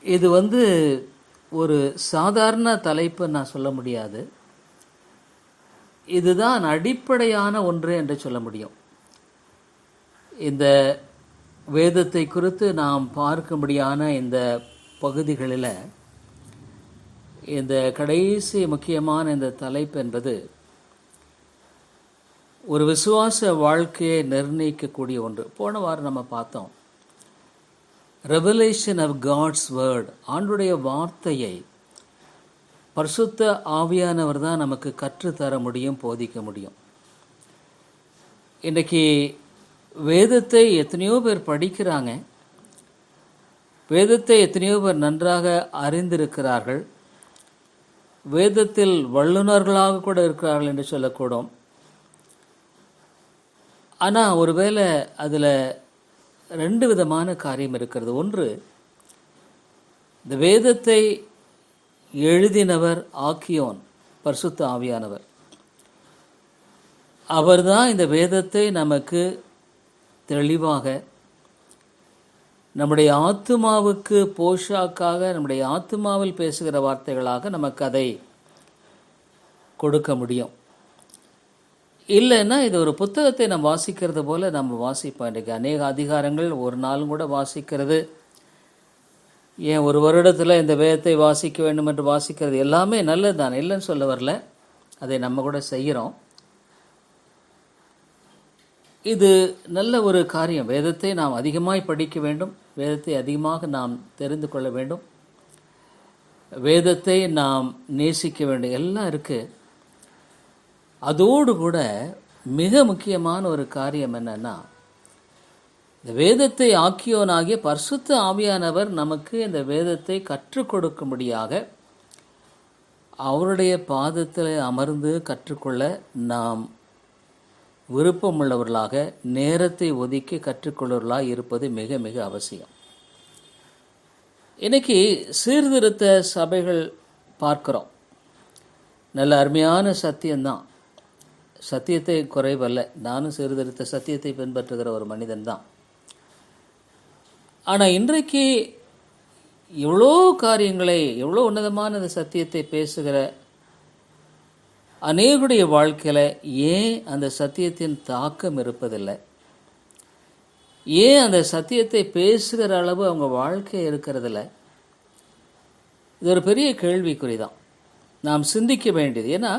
இது ஒரு சாதாரண தலைப்பு நான் சொல்ல முடியாது. இதுதான் அடிப்படையான ஒன்று என்று சொல்ல முடியும். இந்த வேதத்தை குறித்து நாம் பார்க்கும்படியான இந்த பகுதிகளில் இந்த கடைசி முக்கியமான இந்த தலைப்பு என்பது ஒரு விசுவாச வாழ்க்கையை நிர்ணயிக்கக்கூடிய ஒன்று. போன வாரம் நம்ம பார்த்தோம், ரெவலேஷன் ஆஃப் காட்ஸ் வேர்ட், ஆண்டுடைய வார்த்தையை பரிசுத்த ஆவியானவர் தான் நமக்கு கற்றுத்தர முடியும், போதிக்க முடியும். இன்றைக்கி வேதத்தை எத்தனையோ பேர் படிக்கிறாங்க, வேதத்தை எத்தனையோ பேர் நன்றாக அறிந்திருக்கிறார்கள், வேதத்தில் வல்லுநர்களாக கூட இருக்கிறார்கள் என்று சொல்லக்கூடும். ஆனால் ஒருவேளை அதில் ரெண்டு விதமான காரியம் இருக்கிறது. ஒன்று, இந்த வேதத்தை எழுதினவர் ஆக்கியோன், பரிசுத்த ஆவியானவர். அவர்தான் இந்த வேதத்தை நமக்கு தெளிவாக நம்முடைய ஆத்துமாவுக்கு போஷாக்காக, நம்முடைய ஆத்துமாவில் பேசுகிற வார்த்தைகளாக நமக்கு அதை கொடுக்க முடியும். இல்லைன்னா இது ஒரு புத்தகத்தை நம்ம வாசிக்கிறது போல நம்ம வாசிப்போம். இன்றைக்கு அநேக அதிகாரங்கள் ஒரு நாளும் கூட வாசிக்கிறது, ஏன் ஒரு வருடத்தில் இந்த வேதத்தை வாசிக்க வேண்டும் என்று வாசிக்கிறது எல்லாமே நல்லது தான், இல்லைன்னு சொல்ல வரல, அதை நம்ம கூட செய்கிறோம். இது நல்ல ஒரு காரியம். வேதத்தை நாம் அதிகமாய் படிக்க வேண்டும், வேதத்தை அதிகமாக நாம் தெரிந்து கொள்ள வேண்டும், வேதத்தை நாம் நேசிக்க வேண்டும், எல்லாம் இருக்குது. அதோடு கூட மிக முக்கியமான ஒரு காரியம் என்னன்னா, இந்த வேதத்தை ஆக்கியோனாகிய பரிசுத்த ஆவியானவர் நமக்கு இந்த வேதத்தை கற்றுக் கொடுக்கும்படியாக அவருடைய பாதத்தில் அமர்ந்து கற்றுக்கொள்ள நாம் விருப்பமுள்ளவர்களாக, நேரத்தை ஒதுக்கி கற்றுக்கொள்வர்களாக இருப்பது மிக மிக அவசியம். இன்னைக்கு சீர்திருத்த சபைகள் பார்க்குறோம், நல்ல அருமையான சத்தியம்தான், சத்தியத்தை குறைவல்ல, நானும் சீர்திருத்த சத்தியத்தை பின்பற்றுகிற ஒரு மனிதன் தான். ஆனால் இன்றைக்கு எவ்வளோ காரியங்களை, எவ்வளோ உன்னதமான இந்த சத்தியத்தை பேசுகிற அநேகுடைய வாழ்க்கையில் ஏன் அந்த சத்தியத்தின் தாக்கம் இருப்பதில்லை? ஏன் அந்த சத்தியத்தை பேசுகிற அளவு அவங்க வாழ்க்கை இருக்கிறதில்ல? இது ஒரு பெரிய கேள்விக்குறி தான், நாம் சிந்திக்க வேண்டியது. ஏன்னா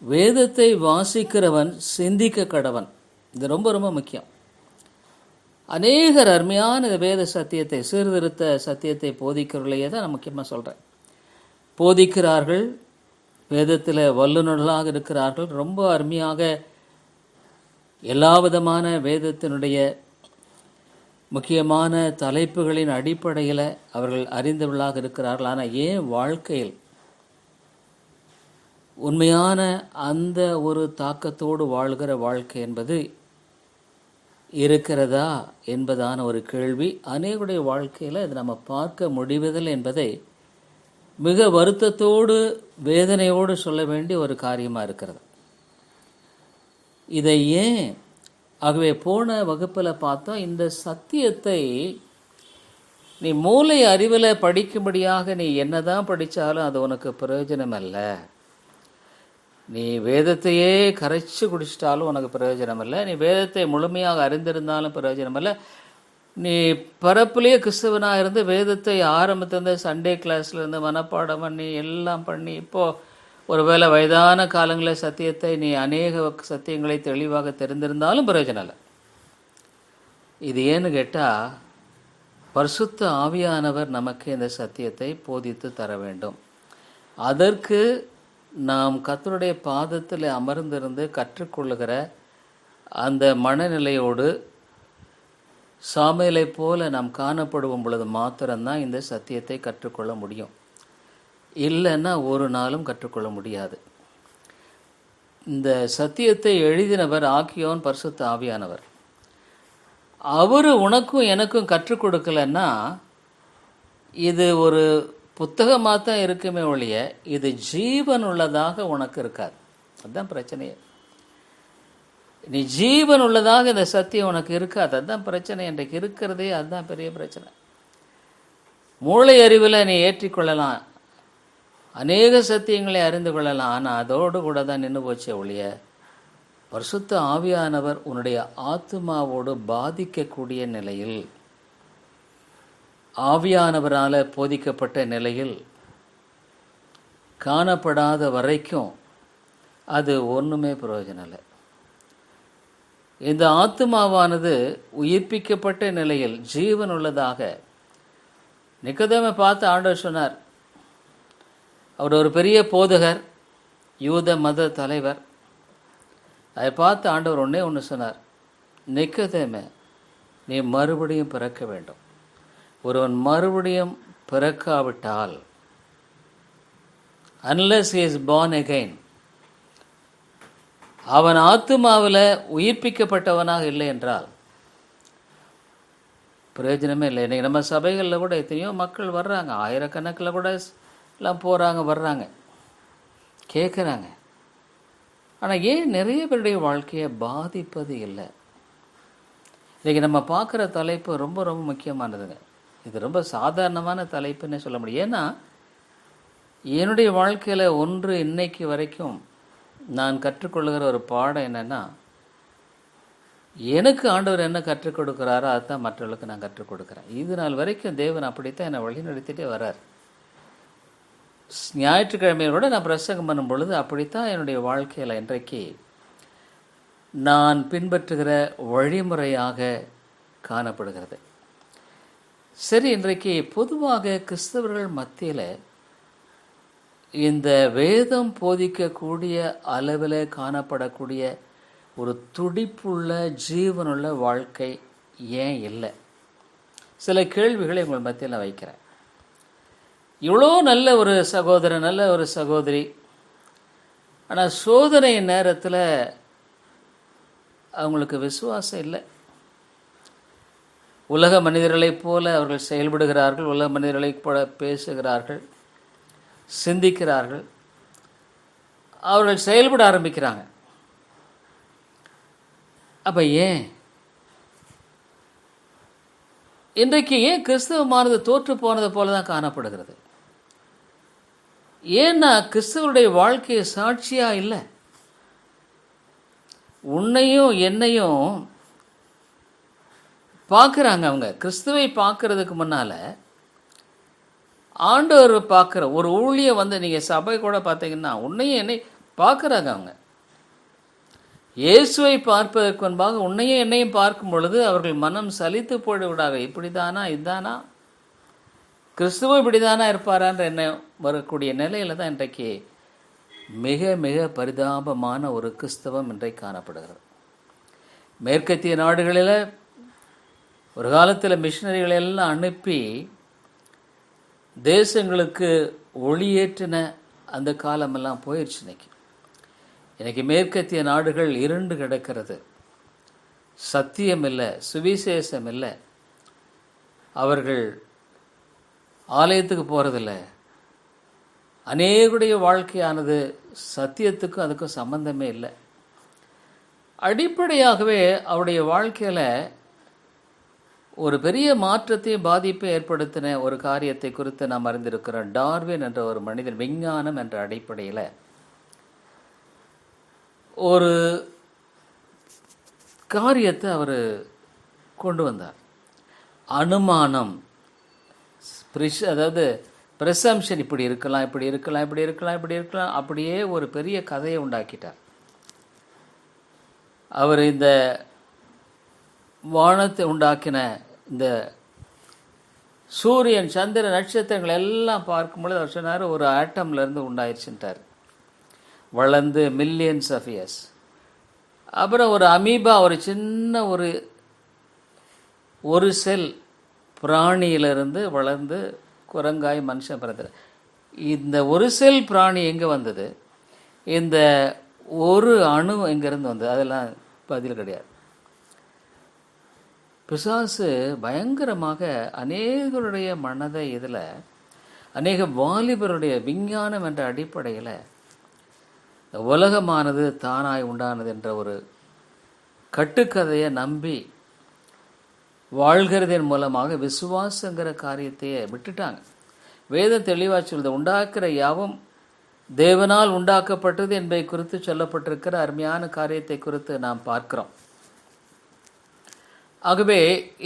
வேதத்தை வாசிக்கிறவன் சிந்திக்க கடவன், இது ரொம்ப ரொம்ப முக்கியம். அநேகர் அருமையான வேத சத்தியத்தை, சீர்திருத்த சத்தியத்தை போதிக்கிறவர்களையே தான் நான் முக்கியமாக சொல்கிறேன். போதிக்கிறார்கள், வேதத்தில் வல்லுநர்களாக இருக்கிறார்கள், ரொம்ப அருமையாக எல்லா விதமான வேதத்தினுடைய முக்கியமான தலைப்புகளின் அடிப்படையில் அவர்கள் அறிந்தவர்களாக இருக்கிறார்கள். ஆனால் ஏன் வாழ்க்கையில் உண்மையான அந்த ஒரு தாக்கத்தோடு வாழ்கிற வாழ்க்கை என்பது இருக்கிறதா என்பதான ஒரு கேள்வி அநேகருடைய வாழ்க்கையில் இது நம்ம பார்க்க முடிவதில்லை என்பதை மிக வருத்தத்தோடு வேதனையோடு சொல்ல வேண்டிய ஒரு காரியமாக இருக்கிறது. இதை ஏன்? ஆகவே போன வகுப்பில் பார்த்தோம், இந்த சத்தியத்தை நீ மூளை அறிவில் படிக்கும்படியாக நீ என்னதான் படித்தாலும் அது உனக்கு பிரயோஜனம் அல்ல. நீ வேதத்தையே கரைச்சி குடிச்சிட்டாலும் உனக்கு பிரயோஜனம் இல்லை, நீ வேதத்தை முழுமையாக அறிந்திருந்தாலும் பிரயோஜனம் இல்லை. நீ பரப்புலேயே கிறிஸ்தவனாக இருந்து வேதத்தை ஆரம்பத்திலேருந்து சண்டே கிளாஸ்லேருந்து மனப்பாடம் பண்ணி எல்லாம் பண்ணி இப்போது ஒருவேளை வயதான காலங்களில் சத்தியத்தை நீ அநேக சத்தியங்களை தெளிவாக தெரிந்திருந்தாலும் பிரயோஜனம் இல்லை. இது ஏன்னு கேட்டால், பரிசுத்த ஆவியானவர் நமக்கு இந்த சத்தியத்தை போதித்து தர வேண்டும். அதற்கு நாம் கர்த்தருடைய பாதத்தில் அமர்ந்திருந்து கற்றுக்கொள்ளுகிற அந்த மனநிலையோடு சாமுவேலை போல நாம் காணப்படுவோம் பொழுது மாத்திரம்தான் இந்த சத்தியத்தை கற்றுக்கொள்ள முடியும். இல்லைன்னா ஒரு நாளும் கற்றுக்கொள்ள முடியாது. இந்த சத்தியத்தை எழுதினவர் ஆக்கியோன், பரிசுத்த ஆவியானவர். அவர் உனக்கும் எனக்கும் கற்றுக் கொடுக்கலன்னா இது ஒரு புத்தகமாக தான் இருக்குமே ஒழிய இது ஜீவன் உள்ளதாக உனக்கு இருக்காது. அதுதான் பிரச்சனையே. நீ ஜீவன் உள்ளதாக இந்த சத்தியம் உனக்கு இருக்காது, அதுதான் பிரச்சனை. இன்றைக்கு இருக்கிறதே அதுதான் பெரிய பிரச்சனை. மூளை அறிவில் நீ ஏற்றிக்கொள்ளலாம், அநேக சத்தியங்களை அறிந்து கொள்ளலாம். ஆனால் அதோடு கூட தான் நின்று போச்சே ஒழிய பரிசுத்த ஆவியானவர் உன்னுடைய ஆத்துமாவோடு பாதிக்கக்கூடிய நிலையில், ஆவியானவரால் போதிக்கப்பட்ட நிலையில் காணப்படாத வரைக்கும் அது ஒன்றுமே பிரயோஜனம் இல்லை. இந்த ஆத்துமாவானது உயிர்ப்பிக்கப்பட்ட நிலையில் ஜீவன் உள்ளதாக நிக்கோதேமை பார்த்து ஆண்டவர் சொன்னார். அவர் ஒரு பெரிய போதகர், யூத மத தலைவர். அதை பார்த்து ஆண்டவர் ஒன்று சொன்னார், நிக்கோதேமே, நீ மறுபடியும் பிறக்க வேண்டும். ஒருவன் மறுபடியும் பிறக்காவிட்டால், unless he is born again, அவன் ஆத்துமாவில் உயிர்ப்பிக்கப்பட்டவனாக இல்லை என்றால் பிரயோஜனமே இல்லை. இன்றைக்கி நம்ம சபைகளில் கூட எத்தனையோ மக்கள் வர்றாங்க, ஆயிரக்கணக்கில் கூட எல்லாம் போகிறாங்க, வர்றாங்க, கேட்குறாங்க. ஆனால் ஏன் நிறைய பேருடைய வாழ்க்கையை பாதிப்பது இல்லை? இன்றைக்கி நம்ம பார்க்குற தலைப்பு ரொம்ப ரொம்ப முக்கியமானதுங்க. இது ரொம்ப சாதாரணமான தலைப்புன்னு சொல்ல முடியும். ஏன்னா என்னுடைய வாழ்க்கையில் ஒன்று இன்னைக்கு வரைக்கும் நான் கற்றுக்கொள்ளுகிற ஒரு பாடம் என்னென்னா, எனக்கு ஆண்டவர் என்ன கற்றுக் கொடுக்குறாரோ அதுதான் மற்றவர்களுக்கு நான் கற்றுக் கொடுக்குறேன். இது நாள் வரைக்கும் தேவன் அப்படித்தான் என்னை வழி நடத்திட்டே வர்றார். ஞாயிற்றுக்கிழமையோட நான் பிரசங்கம் பண்ணும் பொழுது அப்படித்தான் என்னுடைய வாழ்க்கையில் இன்றைக்கு நான் பின்பற்றுகிற வழிமுறையாக காணப்படுகிறது. சரி, இன்றைக்கு பொதுவாக கிறிஸ்தவர்கள் மத்தியில் இந்த வேதம் போதிக்கக்கூடிய அளவில் காணப்படக்கூடிய ஒரு துடிப்புள்ள ஜீவனுள்ள வாழ்க்கை ஏன் இல்லை? சில கேள்விகளை உங்கள் மத்தியில் நான் வைக்கிறேன். இவ்வளோ நல்ல ஒரு சகோதரன், நல்ல ஒரு சகோதரி, ஆனால் சோதனை நேரத்தில் அவங்களுக்கு விசுவாசம் இல்லை. உலக மனிதர்களைப் போல அவர்கள் செயல்படுகிறார்கள், உலக மனிதர்களைப் போல பேசுகிறார்கள், சிந்திக்கிறார்கள், அவர்கள் செயல்பட ஆரம்பிக்கிறாங்க. அப்போ ஏன் இன்றைக்கு ஏன் கிறிஸ்தவமானது தோற்று போனது போல தான் காணப்படுகிறது? ஏன்னா கிறிஸ்தவருடைய வாழ்க்கையை சாட்சியாக இல்லை. உன்னையும் என்னையும் பார்க்குறாங்க. அவங்க கிறிஸ்துவை பார்க்கறதுக்கு முன்னால் ஆண்டவர் பார்க்குற ஒரு ஊழியம் வந்து நீங்கள் சபை கூட பார்த்தீங்கன்னா உன்னையும் என்னை பார்க்குறாங்க. அவங்க இயேசுவை பார்ப்பதற்கு முன்பாக உன்னையும் என்னையும் பார்க்கும் பொழுது அவர்கள் மனம் சலித்து போய்விடாங்க. இப்படி தானா, இதுதானா, கிறிஸ்துவ இப்படி தானா இருப்பாரான்ற என்ன வரக்கூடிய நிலையில் தான் இன்றைக்கு மிக மிக பரிதாபமான ஒரு கிறிஸ்தவம் இன்றைக்கு காணப்படுகிறது. மேற்கத்திய நாடுகளில் ஒரு காலத்தில் மிஷினரிகளை எல்லாம் அனுப்பி தேசங்களுக்கு ஒளியேற்றின அந்த காலமெல்லாம் போயிடுச்சு. இன்னைக்கு மேற்கத்திய நாடுகள் இருண்டு கிடக்கிறது. சத்தியம் இல்லை, சுவிசேஷம் இல்லை. அவர்கள் ஆலயத்துக்கு போகிறதில்ல. அநேகுடைய வாழ்க்கையானது சத்தியத்துக்கும் அதுக்கும் சம்பந்தமே இல்லை. அடிப்படையாகவே அவருடைய வாழ்க்கையில் ஒரு பெரிய மாற்றத்தையும் பாதிப்பை ஏற்படுத்தின ஒரு காரியத்தை குறித்து நாம் அறிந்திருக்கிறோம். டார்வின் என்ற ஒரு மனிதன் விஞ்ஞானம் என்ற அடிப்படையில் ஒரு காரியத்தை அவர் கொண்டு வந்தார். அனுமானம், அதாவது ப்ரெசம்ஷன், இப்படி இருக்கலாம், இப்படி இருக்கலாம், இப்படி இருக்கலாம், இப்படி இருக்கலாம், அப்படியே ஒரு பெரிய கதையை உண்டாக்கிட்டார். அவர் இந்த வானத்தை உண்டாக்கின இந்த சூரியன், சந்திர, நட்சத்திரங்கள் எல்லாம் பார்க்கும்பொழுது அவர் சொன்னார், ஒரு ஆட்டம்லேருந்து உண்டாயிருச்சுட்டார், வளர்ந்து மில்லியன்ஸ் ஆஃப் இயர்ஸ். அப்புறம் ஒரு அமீபா, ஒரு சின்ன ஒரு செல் பிராணியிலிருந்து வளர்ந்து குரங்காய் மனுஷன் பிறந்தார். இந்த ஒரு செல் பிராணி எங்கே வந்தது, இந்த ஒரு அணு எங்கேருந்து வந்தது, அதெல்லாம் பதில் கிடையாது. பிசாசு பயங்கரமாக அநேகருடைய மனதை இதில், அநேக வாலிபருடைய விஞ்ஞானம் என்ற அடிப்படையில் உலகமானது தானாய் உண்டானது என்ற ஒரு கட்டுக்கதையை நம்பி வாழ்கிறதன் மூலமாக விசுவாசங்கிற காரியத்தையே விட்டுட்டாங்க. வேதம் தெளிவாக சொல்லுது, உண்டாக்குற யாவும் தேவனால் உண்டாக்கப்பட்டது என்பதை குறித்து சொல்லப்பட்டிருக்கிற அருமையான காரியத்தை குறித்து நாம் பார்க்கிறோம். ஆகவே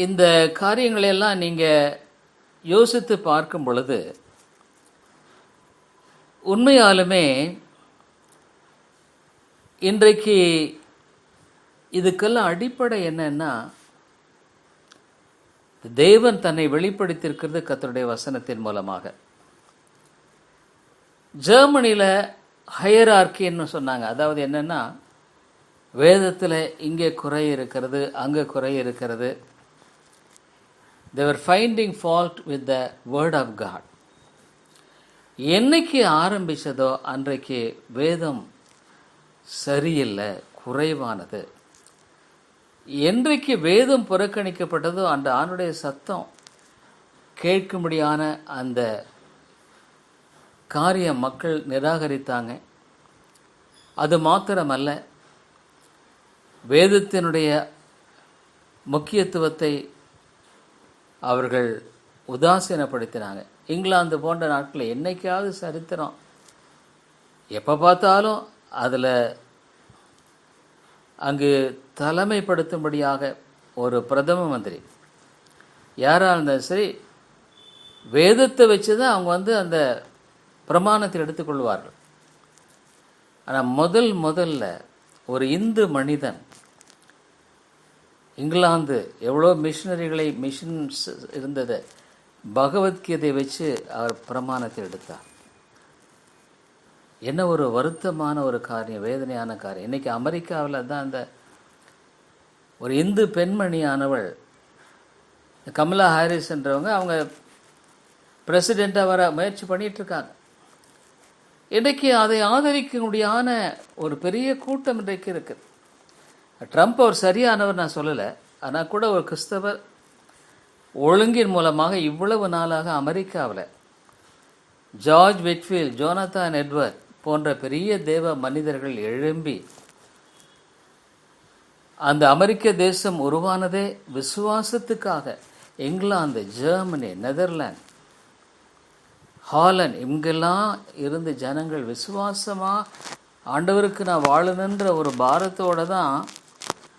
இந்த காரியங்களெல்லாம் நீங்கள் யோசித்து பார்க்கும் பொழுது உண்மையாலுமே இன்றைக்கு இதுக்கெல்லாம் அடிப்படை என்னன்னா, தேவன் தன்னை வெளிப்படுத்தியிருக்கிறது கர்த்தருடைய வசனத்தின் மூலமாக. ஜெர்மனியில் ஹையரார்க்கின்னு சொன்னாங்க. அதாவது என்னன்னா, வேதத்தில் இங்கே குறை இருக்கிறது, அங்கே குறை இருக்கிறது. they were finding fault with the word of God. என்னைக்கு ஆரம்பிச்சதோ அன்றைக்கு வேதம் சரியில்லை, குறைவானது. என்றைக்கு வேதம் புறக்கணிக்கப்பட்டதோ அந்த ஆணுடைய சத்தம் கேட்கும்படியான அந்த காரியம் மக்கள் நிராகரித்தாங்க. அது மாத்திரமல்ல, வேதத்தினுடைய முக்கியத்துவத்தை அவர்கள் உதாசீனப்படுத்தினாங்க. இங்கிலாந்து போன்ற நாட்களில் என்னைக்காவது சரித்திரம் எப்போ பார்த்தாலும் அதில் அங்கு தலைமைப்படுத்தும்படியாக ஒரு பிரதம மந்திரி யாராக இருந்தாலும் சரி, வேதத்தை வச்சு தான் அவங்க அந்த பிரமாணத்தை எடுத்துக்கொள்வார்கள். ஆனால் முதல்ல ஒரு இந்து மனிதன், இங்கிலாந்து எவ்வளோ மிஷன்ஸ் இருந்தது, பகவத்கீதை வச்சு அவர் பிரமாணத்தை எடுத்தார். என்ன ஒரு வருத்தமான ஒரு காரியம், வேதனையான காரியம். இன்றைக்கி அமெரிக்காவில் தான் அந்த ஒரு இந்து பெண்மணியானவள் கமலா ஹாரிஸ்ன்றவங்க, அவங்க பிரசிடெண்ட்டாக வர முயற்சி பண்ணிகிட்ருக்காங்க. இன்றைக்கு அதை ஆதரிக்கக்கூடியான ஒரு பெரிய கூட்டம் இன்றைக்கு இருக்குது. ட்ரம்ப் அவர் சரியானவர் நான் சொல்லலை, ஆனால் கூட ஒரு கிறிஸ்தவர் ஒழுங்கின் மூலமாக இவ்வளவு நாளாக அமெரிக்காவில் ஜார்ஜ் விட்ஃபீல்ட், ஜோனத்தான் எட்வர்ட் போன்ற பெரிய தேவ மனிதர்கள் எழும்பி அந்த அமெரிக்க தேசம் உருவானதே விசுவாசத்துக்காக. இங்கிலாந்து, ஜெர்மனி, நெதர்லாந்து, ஹாலண்ட் இங்கெல்லாம் இருந்து ஜனங்கள் விசுவாசமாக ஆண்டவருக்கு நான் வாழணுன்ற ஒரு பாரத்தோடு தான்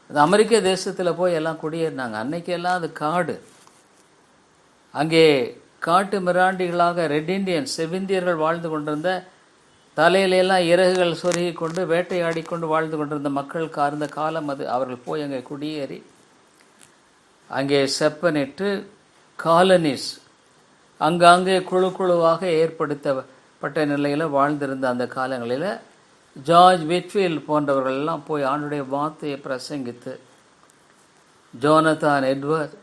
அந்த அமெரிக்க தேசத்தில் போய் எல்லாம் குடியேறினாங்க. அன்னைக்கெல்லாம் அது காடு, அங்கே காட்டு மிராண்டிகளாக ரெட் இண்டியன் செவிந்தியர்கள் வாழ்ந்து கொண்டிருந்த, தலையிலெல்லாம் இறகுகள் சொருகி கொண்டு வேட்டையாடி கொண்டு வாழ்ந்து கொண்டிருந்த மக்கள் கார்ந்த காலம் அது. அவர்கள் போய் அங்கே குடியேறி அங்கே செப்பனிட்டு காலனிஸ் அங்கங்கே குழுவாக ஏற்படுத்தப்பட்ட நிலையில் வாழ்ந்திருந்த அந்த காலங்களில் ஜார்ஜ் விட்ஃபீல்ட் போன்றவர்கள் எல்லாம் போய் ஆண்டுடைய வார்த்தையை பிரசங்கித்து, ஜோனத்தான் எட்வர்ட்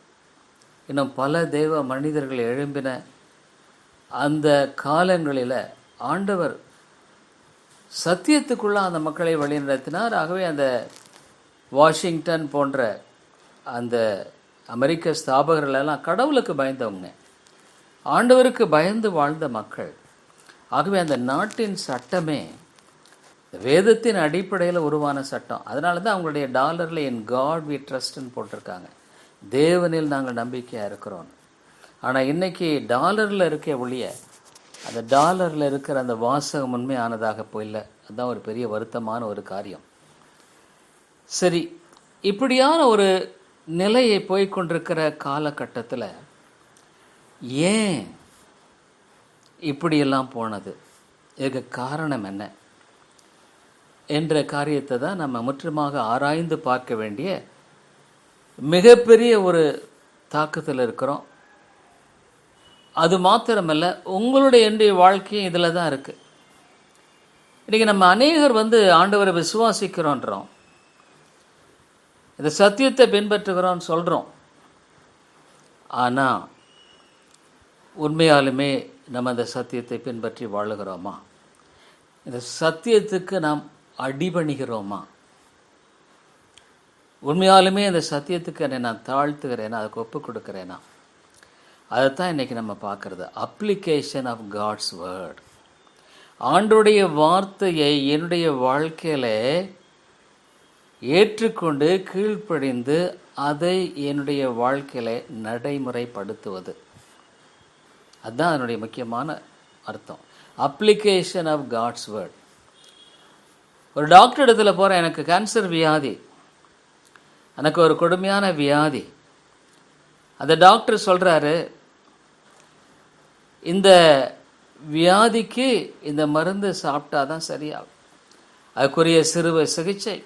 இன்னும் பல தேவ மனிதர்கள் எழும்பின அந்த காலங்களில் ஆண்டவர் சத்தியத்துக்குள்ள அந்த மக்களை வழிநடத்தினார். ஆகவே அந்த வாஷிங்டன் போன்ற அந்த அமெரிக்க ஸ்தாபகர்கள் எல்லாம் கடவுளுக்கு பயந்தவங்க, ஆண்டவருக்கு பயந்து வாழ்ந்த மக்கள். ஆகவே அந்த நாட்டின் சட்டமே வேதத்தின் அடிப்படையில் உருவான சட்டம். அதனால தான் அவங்களுடைய டாலரில் இன் காட் வி ட்ரஸ்ட்னு போட்டிருக்காங்க, தேவனில் நாங்கள் நம்பிக்கையாக இருக்கிறோம். ஆனால் இன்றைக்கி டாலரில் இருக்க ஒழிய அந்த டாலரில் இருக்கிற அந்த வாசகம் உண்மையானதாக போயில்லை. அதுதான் ஒரு பெரிய வருத்தமான ஒரு காரியம். சரி, இப்படியான ஒரு நிலையை போய்கொண்டிருக்கிற காலகட்டத்தில் ஏன் இப்படியெல்லாம் போனது, இதுக்கு காரணம் என்ன என்ற காரியத்தை தான் நம்ம முற்றிலுமாக ஆராய்ந்து பார்க்க வேண்டிய மிகப்பெரிய ஒரு தாக்கத்தில் இருக்கிறோம். அது மாத்திரமல்ல, உங்களுடைய என்னுடைய வாழ்க்கையும் இதில் தான் இருக்குது. இன்றைக்கி நம்ம அநேகர் ஆண்டவரை விசுவாசிக்கிறோன்றோம், இந்த சத்தியத்தை பின்பற்றுகிறோன்னு சொல்கிறோம். ஆனால் உண்மையாலுமே நம்ம அந்த சத்தியத்தை பின்பற்றி வாழுகிறோமா? இந்த சத்தியத்துக்கு நாம் அடிபணிகிறோமா? உண்மையாலுமே அந்த சத்தியத்துக்கு என்னை நான் தாழ்த்துகிறேன்னா, அதுக்கு ஒப்பு கொடுக்குறேன்னா? அதைத்தான் இன்றைக்கி நம்ம பார்க்குறது. Application of God's word. ஆண்டோடைய வார்த்தையை என்னுடைய வாழ்க்கையில் ஏற்றுக்கொண்டு கீழ்ப்படிந்து அதை என்னுடைய வாழ்க்கையில் நடைமுறைப்படுத்துவது. அதுதான் அதனுடைய முக்கியமான அர்த்தம். Application of God's word. ஒரு டாக்டர் இடத்துல போகிறேன், எனக்கு கேன்சர் வியாதி, எனக்கு ஒரு கொடுமையான வியாதி. அந்த டாக்டர் சொல்கிறாரு, இந்த வியாதிக்கு இந்த மருந்து சாப்பிட்டா தான் சரியாகும், அதுக்குரிய சிறுவை சிகிச்சை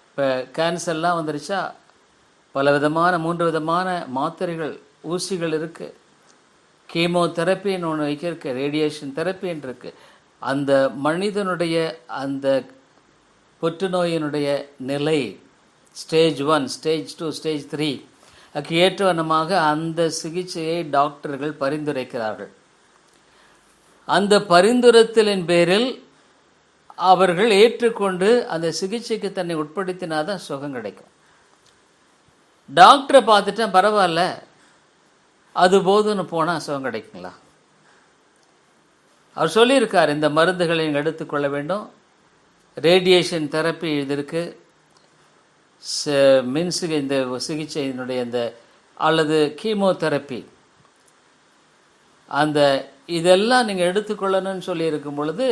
இப்போ கேன்சர்லாம் வந்துருச்சா பல விதமான 3 விதமான மாத்திரைகள் ஊசிகள் இருக்குது. கீமோதெரப்பின்னு ஒன்று வைக்கிறதுக்கு, ரேடியேஷன் தெரப்பின்னு இருக்குது. அந்த மனிதனுடைய அந்த புற்றுநோயினுடைய நிலை ஸ்டேஜ் 1, ஸ்டேஜ் 2, ஸ்டேஜ் 3 அதுக்கு ஏற்றவனமாக அந்த சிகிச்சையை டாக்டர்கள் பரிந்துரைக்கிறார்கள். அந்த பரிந்துரைத்தலின் பேரில் அவர்கள் ஏற்றுக்கொண்டு அந்த சிகிச்சைக்கு தன்னை உட்படுத்தினாதான் சுகம் கிடைக்கும். டாக்டரை பார்த்துட்டேன் பரவாயில்ல அது போதும்னு போனால் சுகம் கிடைக்குங்களா? அவர் சொல்லியிருக்கார், இந்த மருந்துகளை நீங்கள் எடுத்துக்கொள்ள வேண்டும், ரேடியேஷன் தெரப்பி இதற்கு இந்த சிகிச்சையினுடைய இந்த அல்லது கீமோதெரப்பி அந்த இதெல்லாம் நீங்கள் எடுத்துக்கொள்ளணும்னு சொல்லியிருக்கும் பொழுது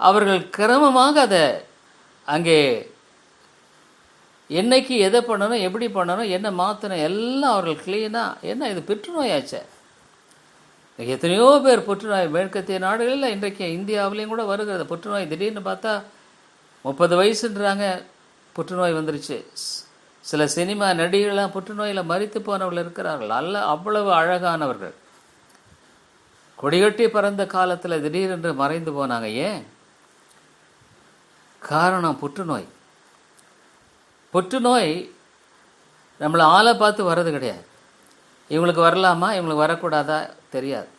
அவர்கள் கிரமமாக அதை அங்கே என்னைக்கு எதை பண்ணணும், எப்படி பண்ணணும், என்ன மாற்றணும் எல்லாம் அவர்கள் கிளீனாக. என்ன இது புற்றுநோயாச்சே, எத்தனையோ பேர் புற்றுநோய் மேற்கத்திய நாடுகளில் இன்றைக்கு இந்தியாவிலையும் கூட வருகிறது புற்றுநோய். திடீர்னு பார்த்தா 30 வயசுன்றாங்க புற்றுநோய் வந்துருச்சு. சில சினிமா நடிகர்கள்லாம் புற்றுநோயில் மரித்து போனவர்கள் இருக்கிறார்கள். அவ்வளவு அழகானவர்கள், கொடிகட்டி பறந்த காலத்தில் திடீரென்று மறைந்து போனாங்க. ஏன் காரணம்? புற்றுநோய். புற்றுநோய் நம்மளை ஆளை பார்த்து வர்றது கிடையாது. இவங்களுக்கு வரலாமா இவங்களுக்கு வரக்கூடாதா தெரியாது,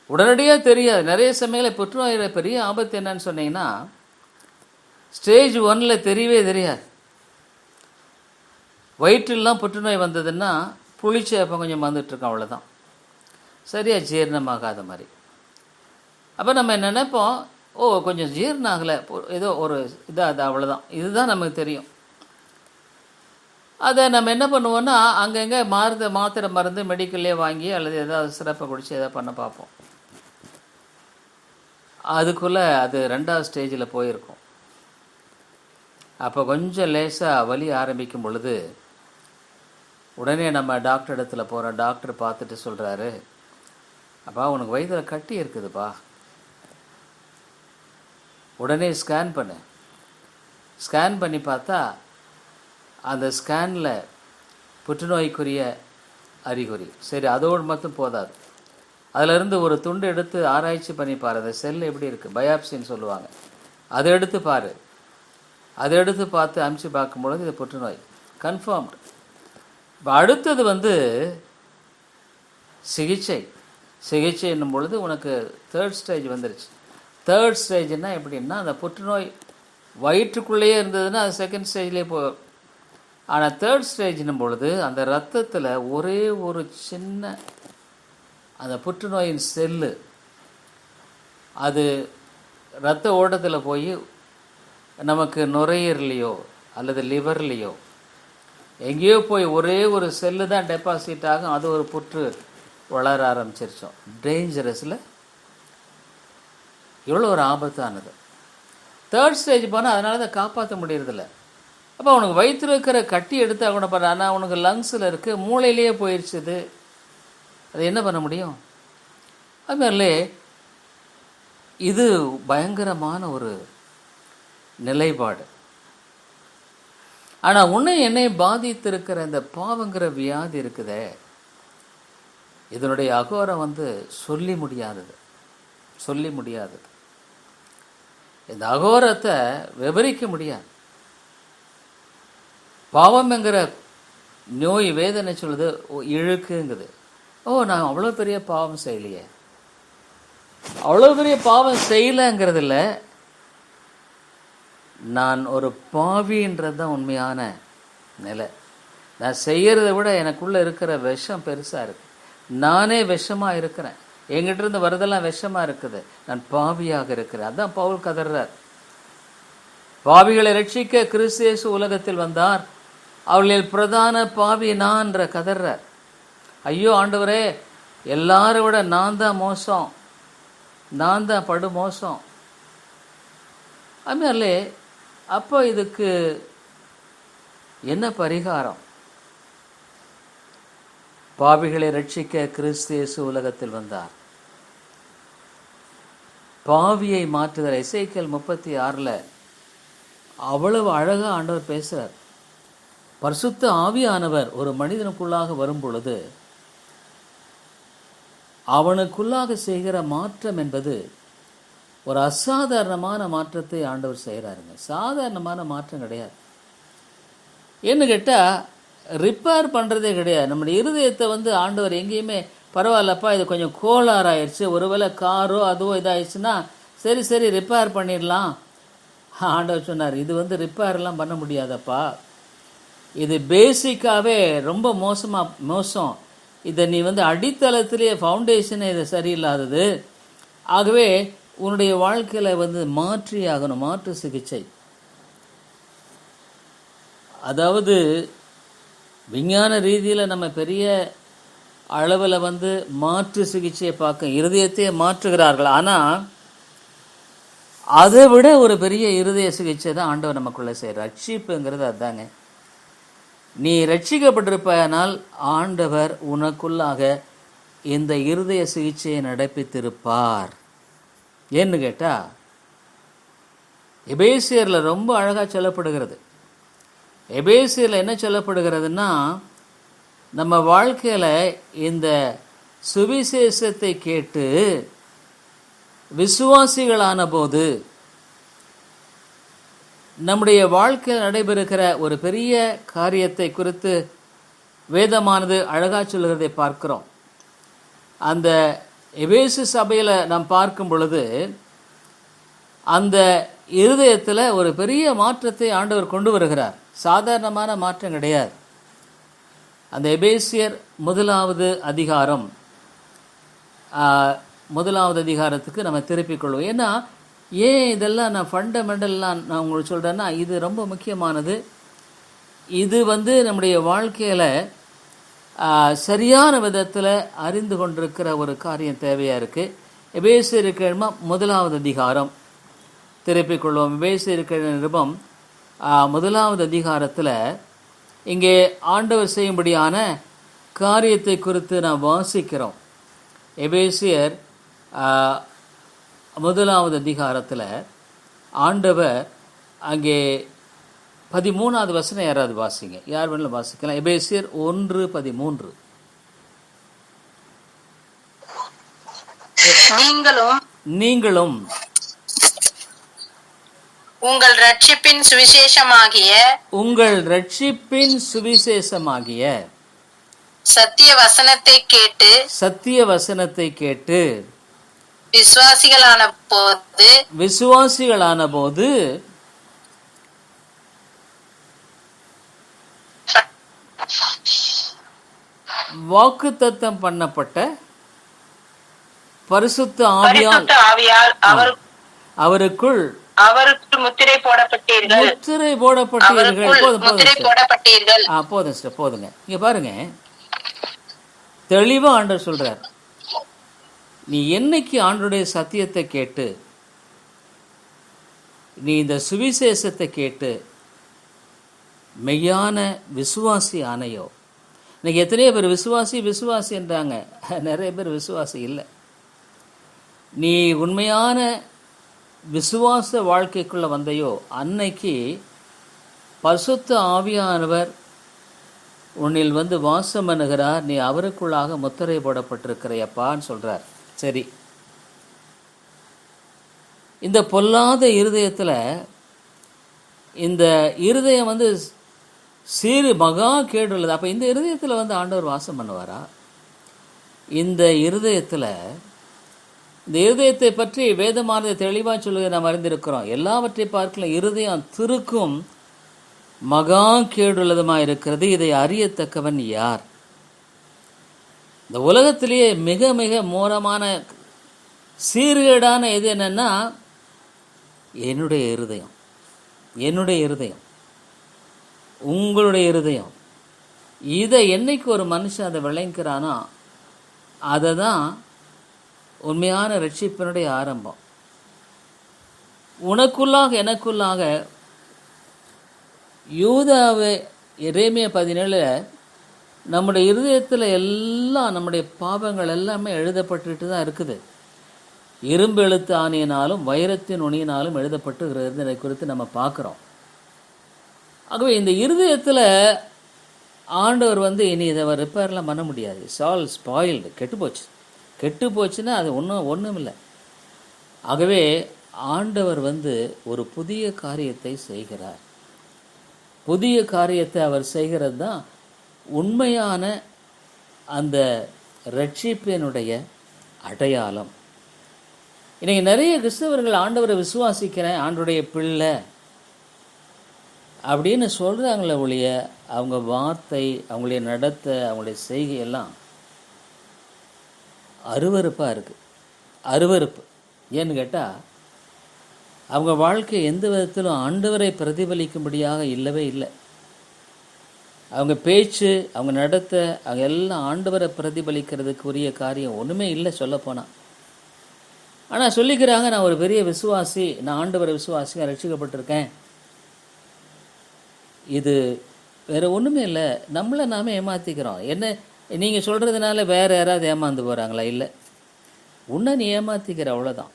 உடனடியாக தெரியாது. நிறைய சமயத்தில் புற்றுநோயோட பெரிய ஆபத்து என்னன்னு சொன்னீங்கன்னா ஸ்டேஜ் 1 தெரியவே தெரியாது. வயிற்றுலாம் புற்றுநோய் வந்ததுன்னா புளிச்சு அப்போ கொஞ்சம் வந்துட்டுருக்கோம், அவ்வளோதான், சரியாக ஜீரணமாகாத மாதிரி. அப்போ நம்ம நினைப்போம், ஓ கொஞ்சம் ஜீரணம் ஆகலை, ஏதோ ஒரு இதாக அவ்வளோதான், இதுதான் நமக்கு தெரியும். அதை நம்ம என்ன பண்ணுவோன்னா அங்கங்கே மாத்திரை மருந்து மெடிக்கல்லே வாங்கி அல்லது ஏதாவது சிறப்பை குடித்து எதாவது பண்ண பார்ப்போம். அதுக்குள்ளே அது 2வது ஸ்டேஜில் போயிருக்கும். அப்போ கொஞ்சம் லேசாக வலி ஆரம்பிக்கும் பொழுது உடனே நம்ம டாக்டர் இடத்துல போகிறோம். டாக்டர் பார்த்துட்டு சொல்கிறாரு, அப்பா உனக்கு வயிற்றில் கட்டி இருக்குதுப்பா, உடனே ஸ்கேன் பண்ணு. ஸ்கேன் பண்ணி பார்த்தா அந்த ஸ்கேனில் புற்றுநோய்க்குரிய அறிகுறி. சரி, அதோடு மட்டும் போதாது, அதிலிருந்து ஒரு துண்டு எடுத்து ஆராய்ச்சி பண்ணி பாரு, அந்த செல் எப்படி இருக்குது, பயாப்சின்னு சொல்லுவாங்க, அதை எடுத்து பாரு. அதை எடுத்து பார்த்து அமுச்சு பார்க்கும்பொழுது இது புற்றுநோய் கன்ஃபார்ம்டு. இப்போ அடுத்தது சிகிச்சை என்னும் பொழுது உனக்கு 3rd ஸ்டேஜ் வந்துருச்சு. 3rd ஸ்டேஜ்னா எப்படின்னா அந்த புற்றுநோய் வயிற்றுக்குள்ளேயே இருந்ததுன்னா அது 2nd ஸ்டேஜ்லேயே போகும். ஆனால் 3rd ஸ்டேஜ்னும் பொழுது அந்த ரத்தத்தில் ஒரே ஒரு சின்ன அந்த புற்றுநோயின் செல்லு அது இரத்த ஓட்டத்தில் போய் நமக்கு நுரையீரலையோ அல்லது லிவர்லேயோ எங்கேயோ போய் ஒரே ஒரு செல்லு தான் டெபாசிட் ஆகும், அது ஒரு புற்று வளர ஆரம்பிச்சிருச்சோம். டேஞ்சரஸில் இவ்வளோ ஒரு ஆபத்தானது. தேர்ட் ஸ்டேஜ் போனால் அதனால தான் காப்பாற்ற முடியறதில்ல. அப்போ அவனுக்கு வயிற்றுல இருக்கிற கட்டி எடுத்து கூட பாரு, ஆனால் அவனுக்கு லங்ஸில் இருக்குது, மூளையிலேயே போயிடுச்சுது, அது என்ன பண்ண முடியும்? அதுமாதிரிலே இது பயங்கரமான ஒரு நிலைப்பாடு. ஆனால் உன்னை என்னை பாதித்திருக்கிற இந்த பாவங்கிற வியாதி இருக்குதே, இதனுடைய அகோரம் சொல்லி முடியாதது, சொல்லி முடியாதது. இந்த அகோரத்தை விவரிக்க முடியாது. பாவம்ங்கிற நோய் வேதனை சொல்லுது, இழுக்குங்குது. நான் அவ்வளோ பெரிய பாவம் செய்யலையே, அவ்வளோ பெரிய பாவம் செய்யலைங்கிறது இல்லை, நான் ஒரு பாவின்றது தான் உண்மையான நிலை. நான் செய்கிறத விட எனக்குள்ளே இருக்கிற விஷம் பெருசாக இருக்குது. நானே விஷமாக இருக்கிறேன், எங்கிட்ட இருந்து வரதெல்லாம் விஷமாக இருக்குது, நான் பாவியாக இருக்கிறேன். அதான் பவுல் கதறார். பாவிகளை ரட்சிக்க கிறிஸ்து இயேசு உலகத்தில் வந்தார், அவர்களில் பிரதான பாவி நான் என்ற கதறார். ஐயோ ஆண்டவரே, எல்லாரை விட நான் தான் மோசம், நான் தான் படு மோசம். அதுமாதிரிலே அப்போ இதுக்கு என்ன பரிகாரம்? பாவிகளை ரட்சிக்க கிறிஸ்து இயேசு உலகத்தில் வந்தார். பாவியை மாற்றுதல். எசேக்கியேல் 36 அவ்வளவு அழகா ஆண்டவர் பேசுறார். பரிசுத்த ஆவியானவர் ஒரு மனிதனுக்குள்ளாக வரும் பொழுது அவனுக்குள்ளாக செய்கிற மாற்றம் என்பது ஒரு அசாதாரணமான மாற்றத்தை ஆண்டவர் செய்கிறாருங்க. சாதாரணமான மாற்றம் கிடையாது. என்ன கேட்டால் ரிப்பேர் பண்ணுறதே கிடையாது. நம்முடைய இருதயத்தை ஆண்டவர் எங்கேயுமே பரவாயில்லப்பா, இது கொஞ்சம் கோளாறாயிருச்சு, ஒருவேளை காரோ அதுவோ இதாகிடுச்சுன்னா சரி ரிப்பேர் பண்ணிடலாம். ஆண்டவர் சொன்னார், இது ரிப்பேர்லாம் பண்ண முடியாதப்பா, இது பேசிக்காகவே ரொம்ப மோசம். இதை நீ அடித்தளத்திலேயே ஃபவுண்டேஷனே இது சரியில்லாதது. ஆகவே உன்னுடைய வாழ்க்கையில் மாற்றி ஆகணும். மாற்று சிகிச்சை, அதாவது விஞ்ஞான ரீதியில் நம்ம பெரிய அளவில் மாற்று சிகிச்சையை பார்க்க இருதயத்தையே மாற்றுகிறார்கள். ஆனால் அதை விட ஒரு பெரிய இருதய சிகிச்சை தான் ஆண்டவர் நமக்குள்ளே செய்கிறார். ரட்சிப்புங்கிறது அதுதாங்க. நீ ரட்சிக்கப்பட்டிருப்பானால் ஆண்டவர் உனக்குள்ளாக இந்த இருதய சிகிச்சையை நடப்பித்திருப்பார். ஏன்னு கேட்டால் எபேசியரில் ரொம்ப அழகாக சொல்லப்படுகிறது. எபேசியரில் என்ன சொல்லப்படுகிறதுன்னா, நம்ம வாழ்க்கையில் இந்த சுவிசேஷத்தை கேட்டு விசுவாசிகளான போது நம்முடைய வாழ்க்கையில் நடைபெறுகிற ஒரு பெரிய காரியத்தை குறித்து வேதமானது அழகாக சொல்லுகிறதை பார்க்கிறோம். அந்த எபேசு சபையில் நாம் பார்க்கும் பொழுது அந்த இருதயத்தில் ஒரு பெரிய மாற்றத்தை ஆண்டவர் கொண்டு வருகிறார். சாதாரணமான மாற்றம் கிடையாது. அந்த எபேசியர் 1வது அதிகாரம் 1வது அதிகாரத்துக்கு நம்ம திருப்பிக் கொள்வோம். ஏன்னா ஏன் இதெல்லாம் நான் ஃபண்டமெண்டல்லாம் நான் உங்களுக்கு சொல்கிறேன்னா, இது ரொம்ப முக்கியமானது. இது நம்முடைய வாழ்க்கையில் சரியான விதத்தில் அறிந்து கொண்டிருக்கிற ஒரு காரியம் தேவையாக இருக்குது. எபேசியருக்கு 1வது அதிகாரம் திருப்பிக் கொள்வோம். எபேசியருக்கு நிருபம் 1வது அதிகாரத்தில் இங்கே ஆண்டவர் செய்யும்படியான காரியத்தை குறித்து நாம் வாசிக்கிறோம். எபேசியர் 1வது அதிகாரத்தில் ஆண்டவர் அங்கே 13வது வசனம் யாராவது வாசிங்க, யார் வேணாலும் வாசிக்கலாம். எபேசியர் 1:13. நீங்களும் உங்கள் ரட்சிப்பின் சுவிசேஷமாகிய சத்திய வசனத்தை கேட்டு விசுவாசிகளான போது வாக்குத்தத்தம் பண்ணப்பட்ட பரிசுத்த ஆவியால் அவருக்குள் முத்திரை போடப்பட்டீர்கள். போதுங்க. இங்க பாருங்க, தெளிவா ஆண்டவர் சொல்றார், நீ என்னைக்கு ஆண்டவருடைய சத்தியத்தை கேட்டு நீ இந்த சுவிசேஷத்தை கேட்டு மெய்யான விசுவாசி ஆனையோ. இன்னைக்கு எத்தனையோ பேர் விசுவாசி என்றாங்க, நிறைய பேர் விசுவாசி இல்லை. நீ உண்மையான விசுவாச வாழ்க்கைக்குள்ளே வந்தையோ அன்னைக்கு பரிசுத்த ஆவியானவர் உன்னில் வந்து வாசம் பண்ணுகிறார். நீ அவருக்குள்ளாக முத்திரை போடப்பட்டிருக்கிறையப்பான்னு சொல்கிறார். சரி, இந்த பொல்லாத இருதயத்தில் இந்த இருதயம் வந்து மகா கேடு உள்ளது. அப்போ இந்த இருதயத்தில் வந்து ஆண்டவர் வாசம் பண்ணுவாரா? இந்த இருதயத்தை பற்றி வேதமானதை தெளிவாக சொல்லுவதை நாம் அறிந்திருக்கிறோம். எல்லாவற்றை பார்க்கலாம் இருதயம் திருக்கும் மகா கேடுள்ளதுமாக இருக்கிறது. இதை அறியத்தக்கவன் யார்? இந்த உலகத்திலேயே மிக மிக மோசமான சீர்கேடான எது என்னன்னா என்னுடைய இருதயம், உங்களுடைய இருதயம். இதை என்னைக்கு ஒரு மனுஷன் அதை விளைக்கிறானோ அதை தான் உண்மையான ரட்சிப்பினுடைய ஆரம்பம். உனக்குள்ளாக எனக்குள்ளாக யூதாவே எரேமியா 17 நம்முடைய இருதயத்தில் எல்லாம் நம்முடைய பாவங்கள் எல்லாமே எழுதப்பட்டுட்டு தான் இருக்குது. இரும்பு எழுத்து ஆணியினாலும் வைரத்தின் உணியினாலும் எழுதப்பட்டு இருந்ததை குறித்து நம்ம பார்க்குறோம். ஆகவே இந்த இருதயத்தில் ஆண்டவர் வந்து இனி இதை ரிப்பேர்லாம் பண்ண முடியாது. இட்ஸ் ஆல் ஸ்பாயில்டு, கெட்டு போச்சுன்னா அது ஒன்றும் இல்லை. ஆகவே ஆண்டவர் வந்து ஒரு புதிய காரியத்தை செய்கிறார். புதிய காரியத்தை அவர் செய்கிறது தான் உண்மையான அந்த ரட்சிப்பினுடைய அடையாளம். இன்றைக்கி நிறைய கிறிஸ்தவர்கள் ஆண்டவரை விசுவாசிக்கிறேன், ஆண்டவருடைய பிள்ளை அப்படின்னு சொல்கிறாங்களே ஒழிய அவங்க வார்த்தை, அவங்களுடைய நடத்தை, அவங்களுடைய செய்கையெல்லாம் அருவருப்பாக இருக்குது. அருவருப்பு ஏன்னு கேட்டால் அவங்க வாழ்க்கை எந்த விதத்திலும் ஆண்டவரை பிரதிபலிக்கும்படியாக இல்லவே இல்லை. அவங்க பேச்சு, அவங்க நடத்தை, அவங்க எல்லாம் ஆண்டவரை பிரதிபலிக்கிறதுக்கு உரிய காரியம் ஒன்றுமே இல்லை சொல்லப்போனால். ஆனால் சொல்லிக்கிறாங்க, நான் ஒரு பெரிய விசுவாசி, நான் ஆண்டவரை விசுவாசியாக ரட்சிக்கப்பட்டிருக்கேன். இது வேறு ஒன்றுமே இல்லை, நம்மளை நாம ஏமாற்றிக்கிறோம். என்ன நீங்கள் சொல்கிறதுனால வேறு யாராவது ஏமாந்து போகிறாங்களா? இல்லை, உன்னை நீ ஏமாற்றிக்கிற, அவ்வளோதான்.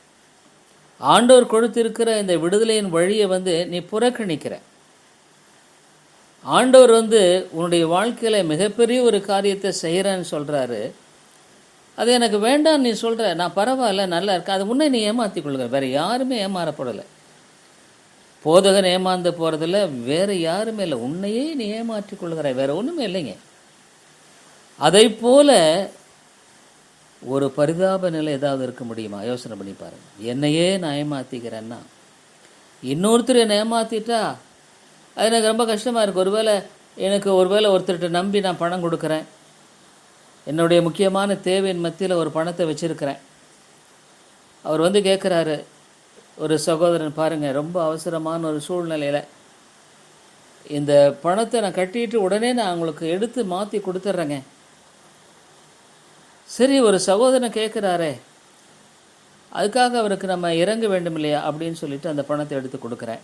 ஆண்டவர் கொடுத்திருக்கிற இந்த விடுதலையின் வழியை வந்து நீ புறக்கணிக்கிற. ஆண்டவர் வந்து உன்னுடைய வாழ்க்கையில் மிகப்பெரிய ஒரு காரியத்தை செய்கிறேன்னு சொல்கிறாரு, அது எனக்கு வேண்டாம் நீ சொல்கிற, நான் பரவாயில்ல நல்லா இருக்கேன், அது முன்னே நீ ஏமாற்றி கொள்கிற. வேறு யாருமே ஏமாறப்படலை. போதகன் ஏமாந்து போகிறதில்ல, வேறு யாருமே இல்லை, உன்னையே நீ ஏமாற்றி கொள்கிற, வேறு ஒன்றுமே இல்லைங்க. அதை போல ஒரு பரிதாப நிலை ஏதாவது இருக்க முடியுமா? யோசனை பண்ணி பாருங்கள். என்னையே நான் ஏமாற்றிக்கிறேன்னா இன்னொருத்தர் என்னை ஏமாற்றிட்டா அது எனக்கு ரொம்ப கஷ்டமாக இருக்குது. ஒருவேளை ஒருத்தர்கிட்ட நம்பி நான் பணம் கொடுக்குறேன், என்னுடைய முக்கியமான தேவையின் மத்தியில் ஒரு பணத்தை வச்சுருக்கிறேன். அவர் வந்து கேட்குறாரு, ஒரு சகோதரன் பாருங்கள், ரொம்ப அவசரமான ஒரு சூழ்நிலையில் இந்த பணத்தை நான் கட்டிட்டு உடனே நான் உங்களுக்கு எடுத்து மாற்றி கொடுத்துட்றேங்க. சரி, ஒரு சகோதரன் கேட்குறாரே, அதுக்காக அவருக்கு நம்ம இறங்க வேண்டும் இல்லையா அப்படின்னு சொல்லிட்டு அந்த பணத்தை எடுத்து கொடுக்குறேன்.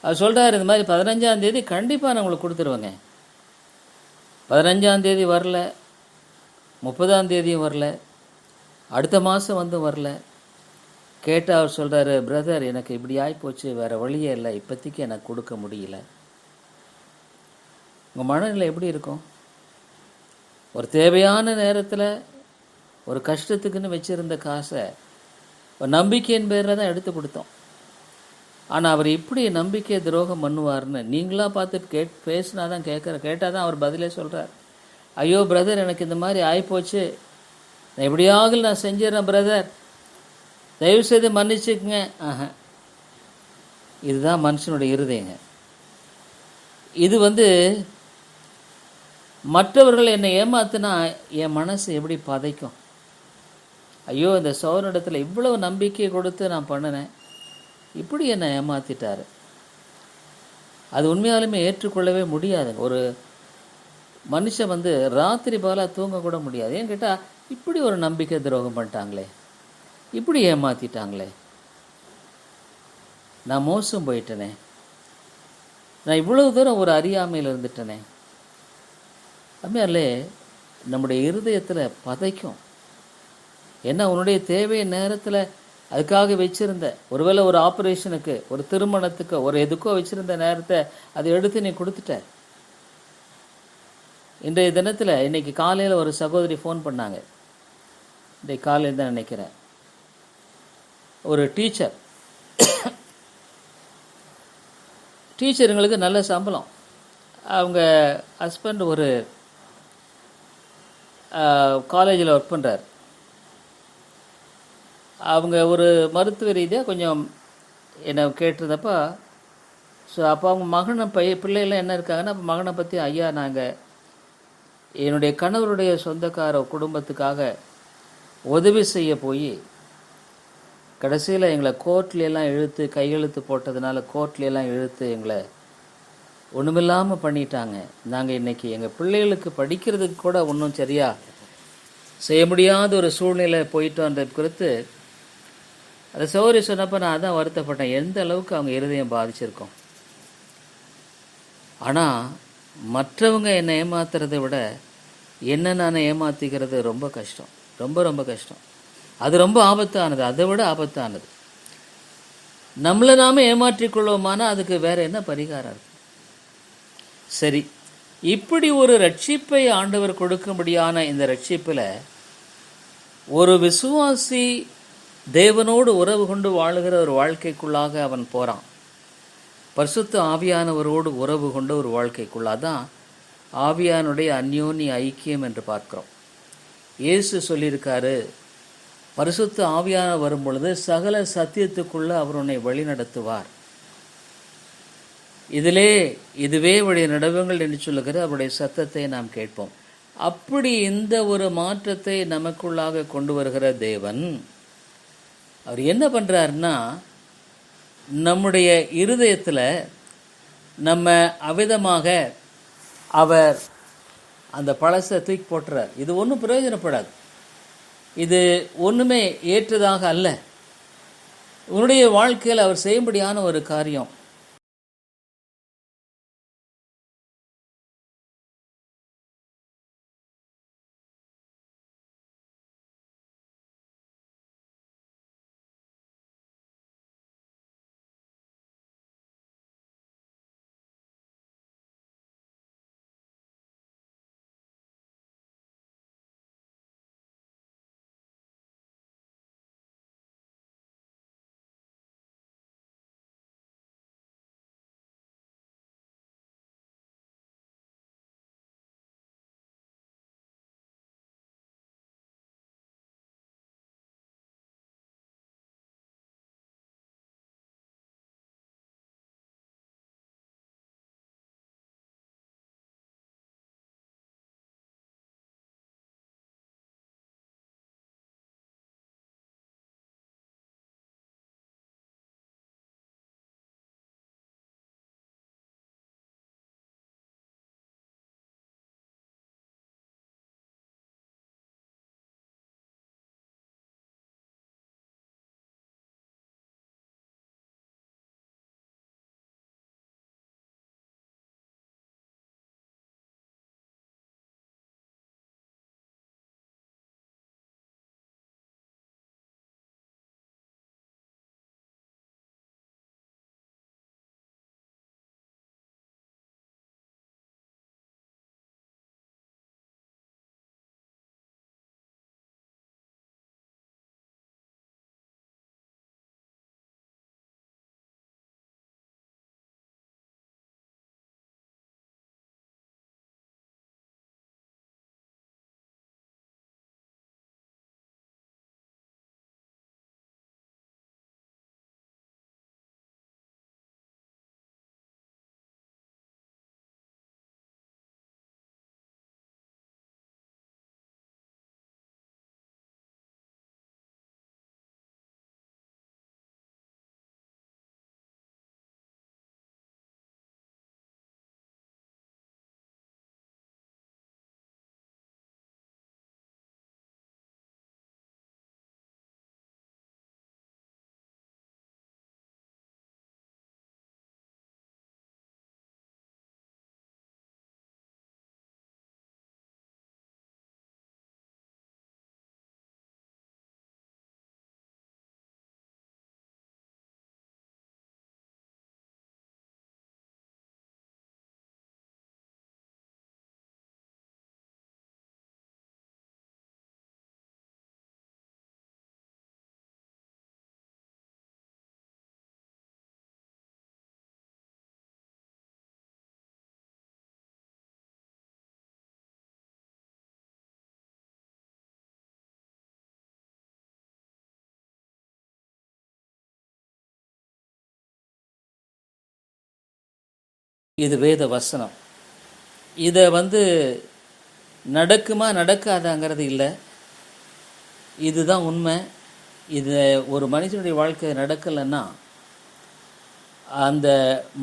அவர் சொல்கிறார், இந்த மாதிரி 15ஆம் தேதி கண்டிப்பாக நான் உங்களுக்கு கொடுத்துருவேங்க. 15ஆம் தேதி வரல, 30ஆம் தேதியும் வரல, அடுத்த மாதம் வந்து வரல. கேட்டால் அவர் சொல்கிறாரு, பிரதர் எனக்கு இப்படி ஆகிப்போச்சு, வேறு வழியே இல்லை, இப்போதைக்கு எனக்கு கொடுக்க முடியல. உங்கள் மனநிலை எப்படி இருக்கும்? ஒரு தேவையான நேரத்தில் ஒரு கஷ்டத்துக்குன்னு வச்சுருந்த காசை ஒரு நம்பிக்கையின் பேரில் தான் எடுத்து கொடுத்தோம். ஆனால் அவர் இப்படி நம்பிக்கை துரோகம் பண்ணுவார்னு நீங்களாக பார்த்துட்டு பேசினா தான் கேட்டால் தான் அவர் பதிலே சொல்கிறார். ஐயோ பிரதர், எனக்கு இந்த மாதிரி ஆகிப்போச்சு, நான் எப்படியாவது நான் செஞ்சிடறேன் பிரதர், தயவுசெய்து மன்னிச்சுக்குங்க. இதுதான் மனுஷனுடைய இருதயங்க. இது வந்து மற்றவர்கள் என்னை ஏமாத்தினா என் மனசு எப்படி பதைக்கும். ஐயோ, இந்த சோதனிடத்தில் இவ்வளவு நம்பிக்கை கொடுத்து நான் பண்ணினேன், இப்படி என்னை ஏமாற்றிட்டாரு. அது உண்மையாலுமே ஏற்றுக்கொள்ளவே முடியாதுங்க. ஒரு மனுஷன் வந்து ராத்திரி பகலாக தூங்கக்கூட முடியாது. ஏன்னு கேட்டால் இப்படி ஒரு நம்பிக்கை துரோகம் பண்ணிட்டாங்களே, இப்படி ஏமாற்றிட்டாங்களே. நான் மோசம் போயிட்டேனே, நான் இவ்வளவு தூரம் ஒரு அறியாமையில் இருந்துட்டேனே. அதுமாதிரிலே நம்முடைய இருதயத்தில் பதைக்கும். ஏன்னா உன்னுடைய தேவைய நேரத்தில் அதுக்காக வச்சுருந்த, ஒருவேளை ஒரு ஆப்ரேஷனுக்கு, ஒரு திருமணத்துக்கு, ஒரு எதுக்கோ வச்சுருந்த நேரத்தை அதை எடுத்து நீ கொடுத்துட்ட. இன்றைய தினத்தில் இன்றைக்கி காலையில் ஒரு சகோதரி ஃபோன் பண்ணாங்க. இன்றைக்கு காலையில் தான் நினைக்கிறேன். ஒரு டீச்சருங்களுக்கு நல்ல சம்பளம். அவங்க ஹஸ்பண்ட் ஒரு காலேஜில் ஒர்க் பண்ணுறார். அவங்க ஒரு மருத்துவ ரீதியாக கொஞ்சம் என்னை கேட்டிருந்தப்போ, ஸோ அப்போ அவங்க மகனை பிள்ளைகள்லாம் என்ன இருக்காங்கன்னா, அப்போ மகனை பற்றி, ஐயா நாங்கள் என்னுடைய கணவருடைய சொந்தக்கார குடும்பத்துக்காக உதவி செய்ய போய் கடைசியில் எங்களை கோர்ட்லையெல்லாம் இழுத்து, கையெழுத்து போட்டதுனால கோர்ட்லையெல்லாம் இழுத்து எங்களை ஒன்றுமில்லாமல் பண்ணிட்டாங்க. நாங்கள் இன்றைக்கி எங்கள் பிள்ளைகளுக்கு படிக்கிறதுக்கு கூட ஒன்றும் சரியாக செய்ய முடியாத ஒரு சூழ்நிலை போயிட்டோன்றது குறித்து அந்த சௌரி சொன்னப்போ நான் அதான் வருத்தப்பட்டேன். எந்த அளவுக்கு அவங்க இருதயம் பாதிச்சிருக்கோம். ஆனால் மற்றவங்க என்னை ஏமாத்துறதை விட என்ன நான் ஏமாற்றிக்கிறது ரொம்ப கஷ்டம், ரொம்ப ரொம்ப கஷ்டம். அது ரொம்ப ஆபத்தானது, அதை விட ஆபத்தானது. நம்மளை நாம ஏமாற்றிக்கொள்வோமானா அதுக்கு வேற என்ன பரிகாரம் இருக்கு? சரி, இப்படி ஒரு ரட்சிப்பை ஆண்டவர் கொடுக்கும்படியான இந்த ரட்சிப்பில் ஒரு விசுவாசி தேவனோடு உறவு கொண்டு வாழுகிற ஒரு வாழ்க்கைக்குள்ளாக அவன் போகிறான். பரிசுத்த ஆவியானவரோடு உறவு கொண்ட ஒரு வாழ்க்கைக்குள்ளாதான் ஆவியானுடைய அந்யோன்ய ஐக்கியம் என்று பார்க்கிறோம். இயேசு சொல்லியிருக்காரு, பரிசுத்த ஆவியான வரும் பொழுது சகல சத்தியத்துக்குள்ள அவர் உன்னை வழி நடத்துவார், இதுவே வழி நடவுங்கள் என்று சொல்லுகிற அவருடைய சத்தத்தை நாம் கேட்போம். அப்படி இந்த ஒரு மாற்றத்தை நமக்குள்ளாக கொண்டு வருகிற தேவன் அவர் என்ன பண்ணுறாருன்னா, நம்முடைய இருதயத்தில் நம்ம அவிதமாக அவர் அந்த பழசை தூக்கி போட்டுறார். இது ஒன்றும் பிரயோஜனப்படாது, இது ஒன்றுமே ஏற்றதாக அல்ல. உன்னுடைய வாழ்க்கையில் அவர் செய்யும்படியான ஒரு காரியம் இது வேத வசனம். இதை நடக்குமா நடக்காதாங்கிறது இல்லை, இதுதான் உண்மை. இது ஒரு மனிதனுடைய வாழ்க்கை நடக்கலைன்னா அந்த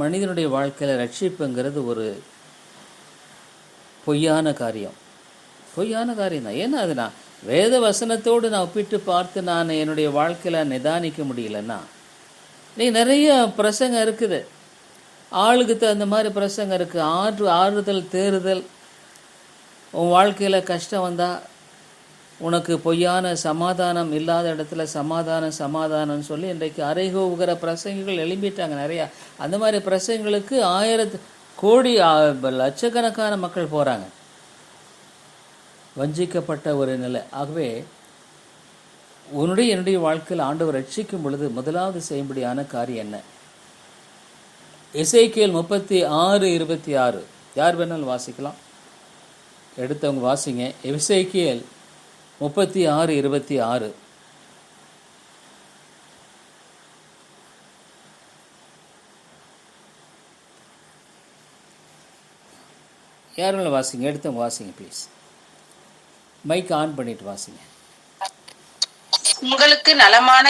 மனிதனுடைய வாழ்க்கையில் ரட்சிப்புங்கிறது ஒரு பொய்யான காரியம் தான். ஏன்னா அது நான் வேத வசனத்தோடு நான் ஒப்பிட்டு பார்த்து நான் என்னுடைய வாழ்க்கையில் நிதானிக்க முடியலன்னா, நீ நிறைய பிரசங்கம் இருக்குது, ஆளுக்கு தகுந்த மாதிரி பிரசங்கம் இருக்குது. ஆறுதல் தேறுதல், உன் வாழ்க்கையில் கஷ்டம் வந்தால் உனக்கு பொய்யான சமாதானம் இல்லாத இடத்துல சமாதானம் சொல்லி இன்றைக்கு அறைகூவுகிற பிரசங்கங்கள் எழும்பிட்டாங்க நிறையா. அந்த மாதிரி பிரசங்களுக்கு 1000 கோடி லட்சக்கணக்கான மக்கள் போகிறாங்க. வஞ்சிக்கப்பட்ட ஒரு நிலை. ஆகவே என்னுடைய வாழ்க்கையில் ஆண்டவர் ரட்சிக்கும் பொழுது முதலாவது செய்யும்படியான காரியம் என்ன? எசேக்கியேல் 36:26. யார் வேணாலும் வாசிக்கலாம், எடுத்தவங்க வாசிங்க. எசேக்கியேல் 36:26. யார் வேணாலும் வாசிங்க, எடுத்தவங்க வாசிங்க ப்ளீஸ். மைக் ஆன் பண்ணிட்டு வாசிங்க. உங்களுக்கு நலமான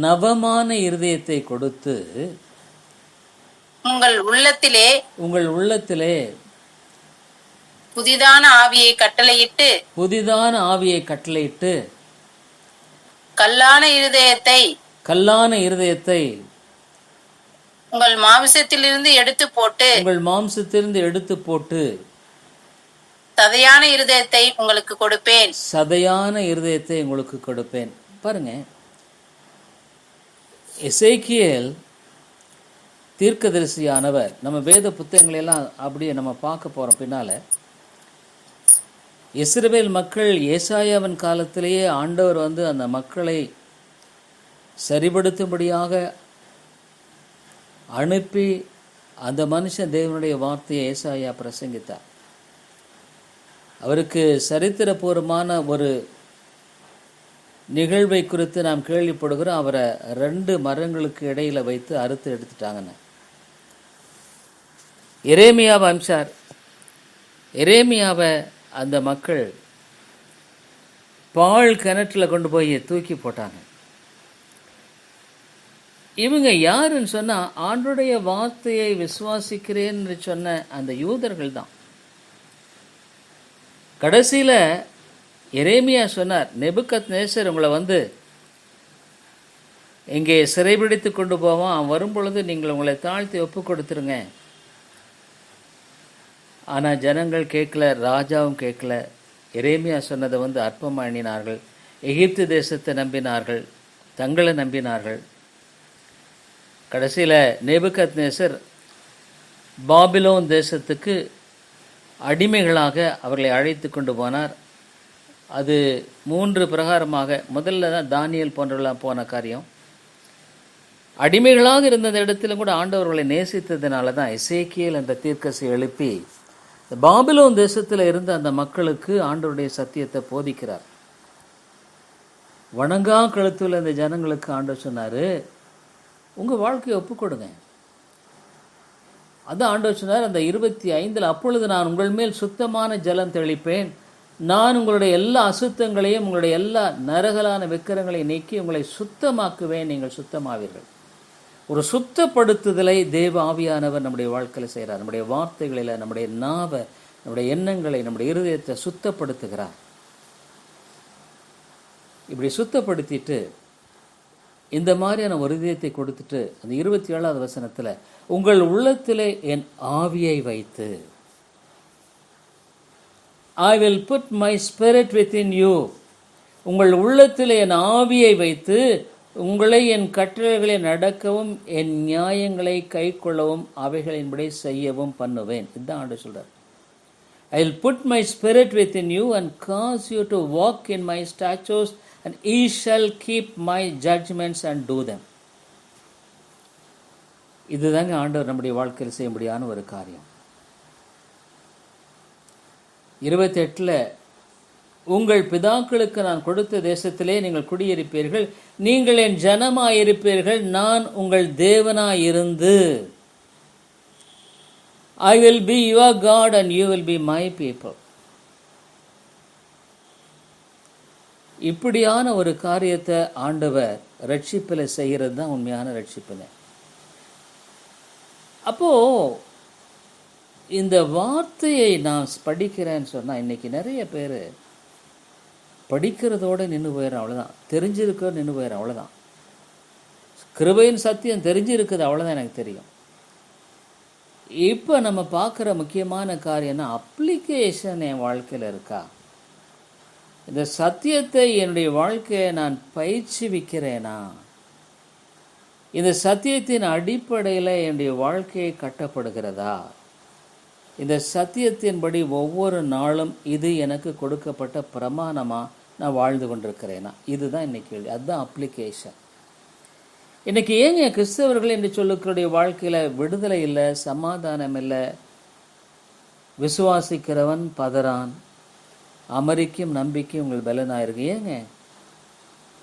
நவமான இருதயத்தை கொடுத்து உங்கள் உள்ளத்திலே புதிதான ஆவியை கட்டளையிட்டு கல்லான இருதயத்தை உங்கள் மாம்சத்திலிருந்து எடுத்து போட்டு சதையான இருதயத்தை உங்களுக்கு கொடுப்பேன். பாருங்க, எசேக்கியேல் தீர்க்கதரிசியானவர், நம்ம வேத புத்தகங்களெல்லாம் அப்படியே நம்ம பார்க்க போறோம் பின்னால. இஸ்ரவேல் மக்கள் ஏசாயாவின் காலத்திலேயே ஆண்டவர் அந்த மக்களை சரிபடுத்தும்படியாக அனுப்பி அந்த மனுஷன் தேவனுடைய வார்த்தையை ஏசாயா பிரசங்கித்தார். அவருக்கு சரித்திரபூர்வமான ஒரு நிகழ்வை குறித்து நாம் கேள்விப்படுகிறோம். அவரை 2 மரங்களுக்கு இடையில வைத்து அறுத்து எடுத்துட்டாங்கன்னு. எரேமியாவை அனுப்பிச்சார். எரேமியாவை அந்த மக்கள் பால் கிணற்றில் கொண்டு போய் தூக்கி போட்டாங்க. இவங்க யாருன்னு சொன்னா, ஆண்டவருடைய வார்த்தையை விசுவாசிக்கிறேன்னு சொன்ன அந்த யூதர்கள் தான். கடைசியில் எரேமியா சொன்னார், நேபுக்கத்நேசர் உங்களை இங்கே சிறைபிடித்து கொண்டு போவான், அவன் வரும்பொழுது நீங்கள் உங்களை தாழ்த்தி ஒப்பு கொடுத்துருங்க. ஆனால் ஜனங்கள் கேட்கல, ராஜாவும் கேட்கல. எரேமியா சொன்னதை அற்பமாக எண்ணினார்கள். எகிப்து தேசத்தை நம்பினார்கள், தங்களை நம்பினார்கள். கடைசியில் நேபுக்கத்நேசர் பாபிலோன் தேசத்துக்கு அடிமைகளாக அவர்களை அழைத்து கொண்டு போனார். அது 3 பிரகாரமாக. முதல்ல தான் தானியேல் போன்றவர்களாக போன காரியம். அடிமைகளாக இருந்த இடத்திலும் கூட ஆண்டவர்களை நேசித்ததுனால தான் எசேக்கியேல் என்ற தீர்க்கதரிசி எழுப்பி பாபிலோன் தேசத்தில் இருந்த அந்த மக்களுக்கு ஆண்டவருடைய சத்தியத்தை போதிக்கிறார். வணங்கா கழுத்துல இந்த ஜனங்களுக்கு ஆண்டவர் சொன்னார், உங்கள் வாழ்க்கையை ஒப்புக்கொடுங்க. அதான் ஆண்டவர் சொன்னார் அந்த 25, அப்பொழுது நான் உங்கள் மேல் சுத்தமான ஜலம் தெளிப்பேன், நான் உங்களுடைய எல்லா அசுத்தங்களையும் உங்களுடைய எல்லா நரகலான விக்கிரங்களையும் நீக்கி உங்களை சுத்தமாக்குவேன், நீங்கள் சுத்தமாவீர்கள். ஒரு சுத்தப்படுத்துதலை தேவ ஆவியானவர் நம்முடைய வாழ்க்கையில் செய்கிறார். நம்முடைய வார்த்தைகளில், நம்முடைய நாவை, நம்முடைய எண்ணங்களை, நம்முடைய இருதயத்தை சுத்தப்படுத்துகிறார். இப்படி சுத்தப்படுத்திட்டு இந்த மாதிரியான ஒரு இதயத்தை கொடுத்துட்டு அந்த 27வது வசனத்தில், உங்கள் உள்ளத்திலே என் ஆவியை வைத்து, I will put my spirit within you, உங்கள் உள்ளத்திலே என் ஆவியை வைத்து உங்களை என் கட்டளைகளை நடக்கவும் என் நியாயங்களை கை கொள்ளவும் அவைகளின்படி செய்யவும் பண்ணுவேன். இதுதான் ஆண்டவர் சொல்றார். I will put my spirit within you and cause you to walk in my statutes and ye shall keep my judgments and do them. இதுதாங்க ஆண்டவர் நம்முடைய வாழ்க்கையில் செய்ய முடியாத ஒரு காரியம். 28 உங்கள் பிதாக்களுக்கு நான் கொடுத்த தேசத்திலே நீங்கள் குடியிருப்பீர்கள், நீங்கள் என் ஜனமாயிருப்பீர்கள், நான் உங்கள் தேவனாயிருந்து I will be your God and you will be my people. இப்படியான ஒரு காரியத்தை ஆண்டவர் ரட்சிப்பில் செய்கிறது தான் உண்மையான ரட்சிப்புங்க. அப்போது இந்த வார்த்தையை நான் படிக்கிறேன்னு சொன்னால், இன்றைக்கி நிறைய பேர் படிக்கிறதோடு நின்று போயிடும், அவ்வளோதான். தெரிஞ்சிருக்க நின்று போயிடும், அவ்வளோதான். கிருபையின் சத்தியம் தெரிஞ்சிருக்குது, அவ்வளோதான் எனக்கு தெரியும். இப்போ நம்ம பார்க்குற முக்கியமான காரியம்னா அப்ளிகேஷன் என் வாழ்க்கையில் இருக்கா? இந்த சத்தியத்தை என்னுடைய வாழ்க்கையை நான் பயிற்சிவிக்கிறேனா? இந்த சத்தியத்தின் அடிப்படையில் என்னுடைய வாழ்க்கையை கட்டப்படுகிறதா? இந்த சத்தியத்தின்படி ஒவ்வொரு நாளும் இது எனக்கு கொடுக்கப்பட்ட பிரமாணமாக நான் வாழ்ந்து கொண்டிருக்கிறேனா? இதுதான் இன்னைக்கு கேள்வி. அதுதான் அப்ளிகேஷன். இன்றைக்கி ஏங்க கிறிஸ்தவர்கள் என்று சொல்லக்கூடிய வாழ்க்கையில் விடுதலை இல்லை, சமாதானம் இல்லை, விசுவாசிக்கிறவன் பதறான், அமெரிக்கும் நம்பிக்கையும் உங்கள் பலனாயிருக்கு? ஏங்க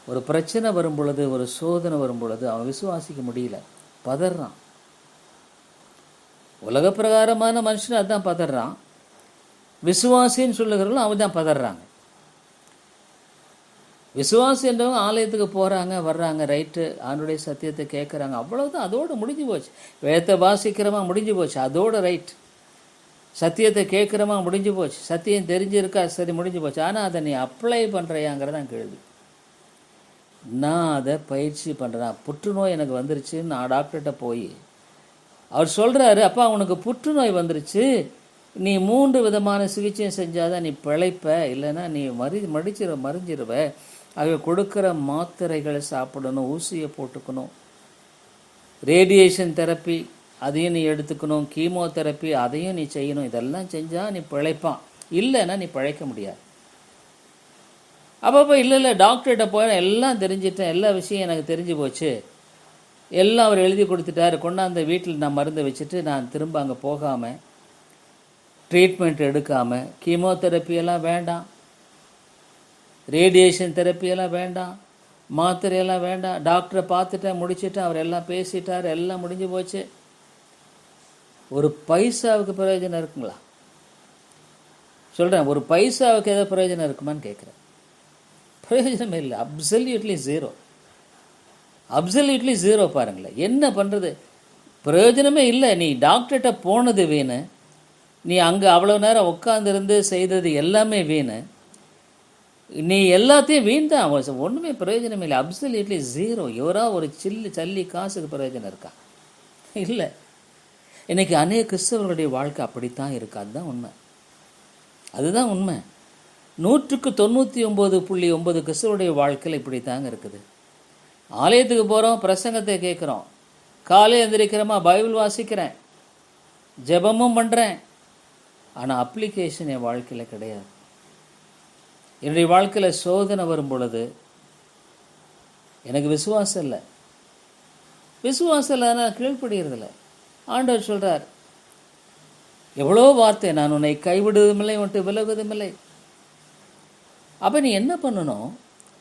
ஒரு பிரச்சனை வரும் பொழுது, ஒரு சோதனை வரும் பொழுது அவன் விசுவாசிக்க முடியல, பதறான். உலக பிரகாரமான மனுஷன் அதுதான் பதறான். விசுவாசின்னு சொல்லுகிறவங்களும் அவன் தான் பதறாங்க. விசுவாசி என்றவங்க ஆலயத்துக்கு போகிறாங்க, வர்றாங்க, ரைட்டு, அவனுடைய சத்தியத்தை கேட்குறாங்க, அவ்வளோதான், அதோடு முடிஞ்சு போச்சு. வேதத்தை வாசிக்கிறவன் முடிஞ்சு போச்சு, அதோட ரைட். சத்தியத்தை கேட்குறமா முடிஞ்சு போச்சு, சத்தியம் தெரிஞ்சிருக்கா, சரி, முடிஞ்சு போச்சு. ஆனால் அதை நீ அப்ளை பண்ணுறியாங்கிறதான் கேள்வி. நான் அதை பயிற்சி பண்ணுறேன். புற்றுநோய் எனக்கு வந்துருச்சுன்னு நான் டாக்டர்கிட்ட போய் அவர் சொல்கிறாரு, அப்பா உனக்கு புற்றுநோய் வந்துருச்சு, நீ 3 விதமான சிகிச்சையும் செஞ்சாதான் நீ பிழைப்ப, இல்லைன்னா நீ மறிஞ்சிருவ. ஆக கொடுக்குற மாத்திரைகளை சாப்பிடணும், ஊசியை போட்டுக்கணும், ரேடியேஷன் தெரப்பி அதையும் நீ எடுத்துக்கணும், கீமோதெரப்பி அதையும் நீ செய்யணும். இதெல்லாம் செஞ்சால் நீ பிழைப்பான், இல்லைன்னா நீ பிழைக்க முடியாது. அப்பப்போ இல்லை டாக்டர்கிட்ட போய் எல்லாம் தெரிஞ்சிட்டேன், எல்லா விஷயம் எனக்கு தெரிஞ்சு போச்சு, எல்லாம் அவர் எழுதி கொடுத்துட்டாரு, கொண்டாந்த வீட்டில் நான் மருந்து வச்சுட்டு நான் திரும்ப அங்கே போகாமல், ட்ரீட்மெண்ட் எடுக்காமல், கீமோதெரப்பியெல்லாம் வேண்டாம், ரேடியேஷன் தெரப்பியெல்லாம் வேண்டாம், மாத்திரையெல்லாம் வேண்டாம், டாக்டரை பார்த்துட்டேன், முடிச்சுட்டேன், அவர் எல்லாம் பேசிட்டார், எல்லாம் முடிஞ்சு போச்சு. ஒரு பைசாவுக்கு பிரயோஜனம் இருக்குங்களா? சொல்கிறேன், ஒரு பைசாவுக்கு ஏதோ பிரயோஜனம் இருக்குமான்னு கேட்குறேன். பிரயோஜனமே இல்லை. Absolutely zero. Absolutely zero. பாருங்களேன், என்ன பண்ணுறது, பிரயோஜனமே இல்லை. நீ டாக்டர்கிட்ட போனது வீணு, நீ அங்கே அவ்வளோ நேரம் உட்காந்துருந்து செய்தது எல்லாமே வீணு, நீ எல்லாத்தையும் வீண் தான், ஒன்றுமே பிரயோஜனமே இல்லை. Absolutely zero. எவரா ஒரு சல்லி காசுக்கு பிரயோஜனம் இருக்கா? இல்லை. இன்றைக்கி அநேக கிறிஸ்தவர்களுடைய வாழ்க்கை அப்படித்தான் இருக்குது. அதுதான் உண்மை, அதுதான் உண்மை. 199.9 கிறிஸ்தவருடைய வாழ்க்கையில் இப்படி தாங்க இருக்குது. ஆலயத்துக்கு போகிறோம், பிரசங்கத்தை கேட்குறோம், காலையில் எந்திரிக்கிறோமா, பைபிள் வாசிக்கிறேன், ஜெபமும் பண்ணுறேன், ஆனால் அப்ளிகேஷன் என் வாழ்க்கையில் கிடையாது. என்னுடைய வாழ்க்கையில் சோதனை வரும் பொழுது எனக்கு விசுவாசம் இல்லை. விசுவாசம் இல்லைன்னா கீழ்ப்படுகிறதில்லை. ஆண்டவர் சொல்கிறார், எவ்வளோ வார்த்தை, நான் உன்னை கைவிடுவதுமில்லை, உன்ட்டு விலகுவதுமில்லை. அப்போ நீ என்ன பண்ணணும்?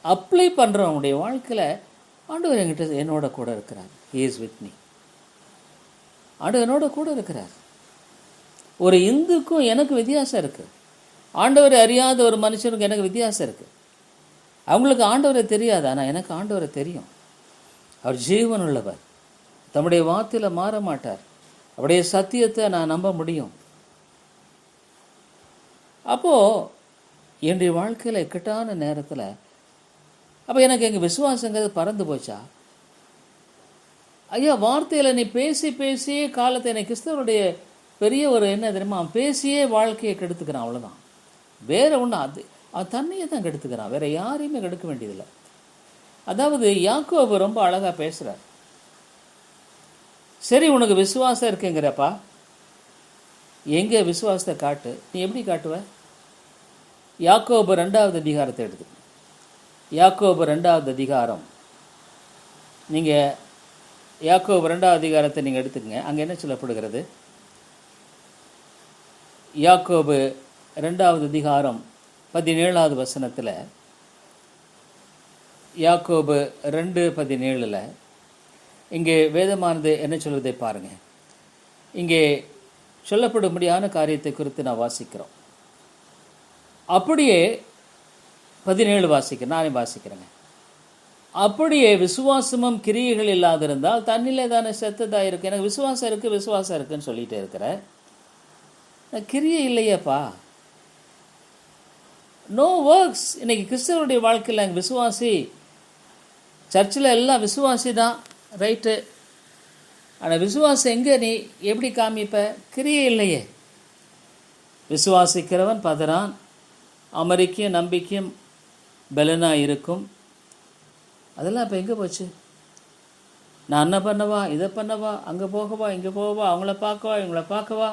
அப்ளை பண்ணுறோம். உன்னுடைய வாழ்க்கையில் ஆண்டவர் என்கிட்ட என்னோட கூட இருக்கிறார். He is with me. ஆண்டவர் என்னோட கூட இருக்கிறார். ஒரு இந்துக்கும் எனக்கு வித்தியாசம் இருக்குது. ஆண்டவரை அறியாத ஒரு மனுஷனுக்கு எனக்கு வித்தியாசம் இருக்குது. அவங்களுக்கு ஆண்டவரை தெரியாது, ஆனால் எனக்கு ஆண்டவரை தெரியும். அவர் ஜீவன் உள்ளவர், தம்முடைய வார்த்தையில் மாற மாட்டார். அவருடைய சத்தியத்தை நான் நம்ப முடியும். அப்போது என்னுடைய வாழ்க்கையில் இக்கட்டான நேரத்தில் அப்போ எனக்கு எங்கள் விசுவாசங்கிறது பறந்து போச்சா? ஐயா, வார்த்தையில் நீ பேசி பேசியே காலத்தை, எனக்கு கிறிஸ்தவருடைய பெரிய ஒரு என்ன தெரியுமா, பேசியே வாழ்க்கையை கெடுத்துக்கிறான், அவ்வளோதான். வேறு ஒன்றும், அவன் தன்னையே தான் கெடுத்துக்கிறான், வேறு யாரையுமே கெடுக்க வேண்டியதில்லை. அதாவது யாக்கோபு ரொம்ப அழகாக பேசுகிறார். சரி, உனக்கு விசுவாசம் இருக்குங்கிறப்பா, எங்கே விசுவாசத்தை காட்டு. நீ எப்படி காட்டுவ? யாக்கோபு 2வது அதிகாரத்தை எடுத்து, யாக்கோபு 2வது அதிகாரம், நீங்கள் யாக்கோபு 2வது அதிகாரத்தை நீங்கள் எடுத்துக்கங்க. அங்கே என்ன சொல்லப்படுகிறது? யாக்கோபு 2வது அதிகாரம் 17வது வசனத்தில், யாக்கோபு 2:17 இங்கே வேதமானது என்ன சொல்வதை பாருங்கள். இங்கே சொல்லப்படும்படியான காரியத்தை குறித்து நான் வாசிக்கிறோம். அப்படியே 17 வாசிக்கிறேன், நானே வாசிக்கிறேங்க. அப்படியே விசுவாசமும் கிரியைகள் இல்லாதிருந்தால் தன்னிலே தானே செத்ததா இருக்கு. எனக்கு விசுவாசம் இருக்குன்னு சொல்லிட்டே இருக்கிறேன், கிரியை இல்லையேப்பா. No works. இன்னைக்கு கிறிஸ்தவருடைய வாழ்க்கையில் எங்கள் விசுவாசி, சர்ச்சில் எல்லாம் விசுவாசி தான், ரைட்டு. ஆனால் விசுவாசம் எங்கே நீ எப்படி காமிப்ப? கிரியை இல்லையே. விசுவாசிக்கிறவன் பதறான், அமெரிக்கையும் நம்பிக்கையும் பலனாக இருக்கும். அதெல்லாம் இப்போ எங்கே போச்சு? நான் என்ன பண்ணவா, இதை பண்ணவா, அங்கே போகவா, இங்கே போகவா, அவங்கள பார்க்கவா, இவங்கள பார்க்கவா,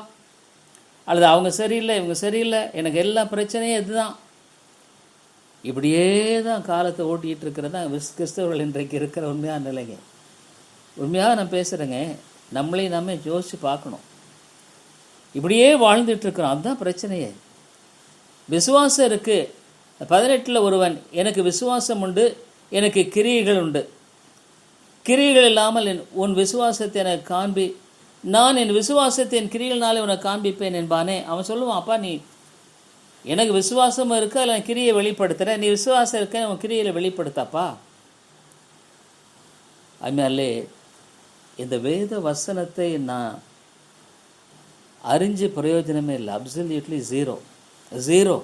அல்லது அவங்க சரியில்லை இவங்க சரியில்லை, எனக்கு எல்லா பிரச்சனையும் இதுதான். இப்படியே தான் காலத்தை ஓட்டிகிட்டு இருக்கிறது தான் கிறிஸ்தவர்கள் இன்றைக்கு இருக்கிற உண்மையான நிலைங்க. உண்மையாக நான் பேசுகிறேங்க, நம்மளையும் நம்ம யோசித்து பார்க்கணும். இப்படியே வாழ்ந்துட்டுருக்குறோம், அதுதான் பிரச்சனையே. விசுவாசம் இருக்குது. 18 ஒருவன், எனக்கு விசுவாசம் உண்டு, எனக்கு கிரியைகள் உண்டு, கிரியைகள் இல்லாமல் உன் விசுவாசத்தை எனக்கு காண்பி, நான் என் விசுவாசத்தை என் கிரியைகள்னாலே உனக்கு காண்பிப்பேன் என்பானே. அவன் சொல்லுவான், அப்பா நீ எனக்கு விசுவாசமும் இருக்குது, அதில் நான் கிரியை வெளிப்படுத்துகிறேன், நீ விசுவாசம் இருக்க உன் கிரியையில் வெளிப்படுத்தாப்பா. அதுமாதிரிலே இந்த வேத வசனத்தை நான் அறிஞ்சு பிரயோஜனமே இல்லை. Absolutely zero.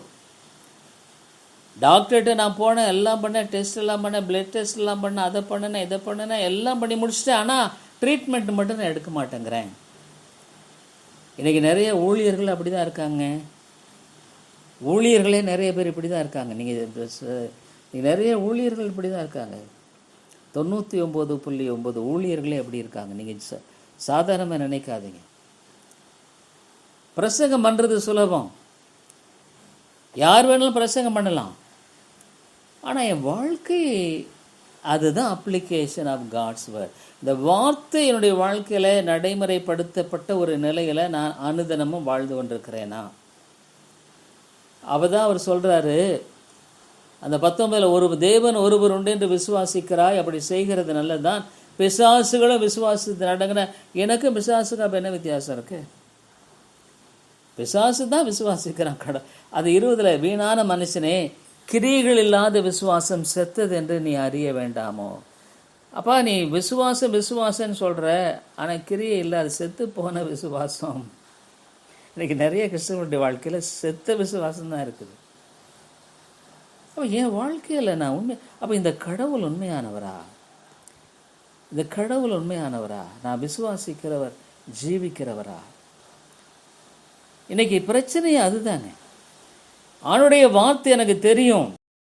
டாக்டர்கிட்ட நான் போனேன், எல்லாம் பண்ணேன், டெஸ்ட் எல்லாம் பண்ணேன், பிளட் டெஸ்ட் எல்லாம் பண்ணேன், அதை பண்ணினேன், இதை பண்ணினேன், எல்லாம் பண்ணி முடிச்சுட்டேன். ஆனால் ட்ரீட்மெண்ட் மட்டும் நான் எடுக்க மாட்டேங்கிறேன். இன்றைக்கி நிறைய ஊழியர்கள் அப்படி தான் இருக்காங்க. ஊழியர்களே நிறைய பேர் இப்படி தான் இருக்காங்க. நீங்கள் நிறைய ஊழியர்கள் இப்படி தான் இருக்காங்க. 99.9 ஊழியர்களே எப்படி இருக்காங்க. நீங்கள் சாதாரணமாக நினைக்காதீங்க. பிரசங்கம் பண்ணுறது சுலபம், யார் வேணாலும் பிரசங்கம் பண்ணலாம். ஆனால் என் வாழ்க்கை அதுதான் அப்ளிகேஷன் ஆஃப் காட்ஸ் வேர்ட். இந்த வார்த்தை என்னுடைய வாழ்க்கையில் நடைமுறைப்படுத்தப்பட்ட ஒரு நிலையில் நான் அனுதினமும் வாழ்ந்து கொண்டிருக்கிறேனா? அவதான் அவர் சொல்கிறாரு அந்த 19 ஒரு தேவன் ஒருவர் உண்டு என்று விசுவாசிக்கிறாய், அப்படி செய்கிறது நல்லதுதான், பிசாசுகளும் விசுவாசத்தை நடங்கின. எனக்கும் பிசாசுக்கு அப்போ என்ன வித்தியாசம் இருக்கு? பிசாசு தான் விசுவாசிக்கிறான் அது 20 வீணான மனுஷனே, கிரியைகள் இல்லாத விசுவாசம் செத்தது என்று நீ அறிய வேண்டாமோ. அப்பா நீ விசுவாசம்னு சொல்கிற, ஆனால் கிரியை இல்லை, அது செத்து போன விசுவாசம். இன்றைக்கி நிறைய கிறிஸ்தவனுடைய வாழ்க்கையில் செத்த விசுவாசம் தான் இருக்குது. அப்போ என் வாழ்க்கையில் நான் அப்போ இந்த கடவுள் உண்மையானவரா? நான் விசுவாசிக்கிறவர் ஜீவிக்கிறவரா? இன்னைக்கு பிரச்சனையே அதுதானே. அவனுடைய வார்த்தை எனக்கு தெரியும்,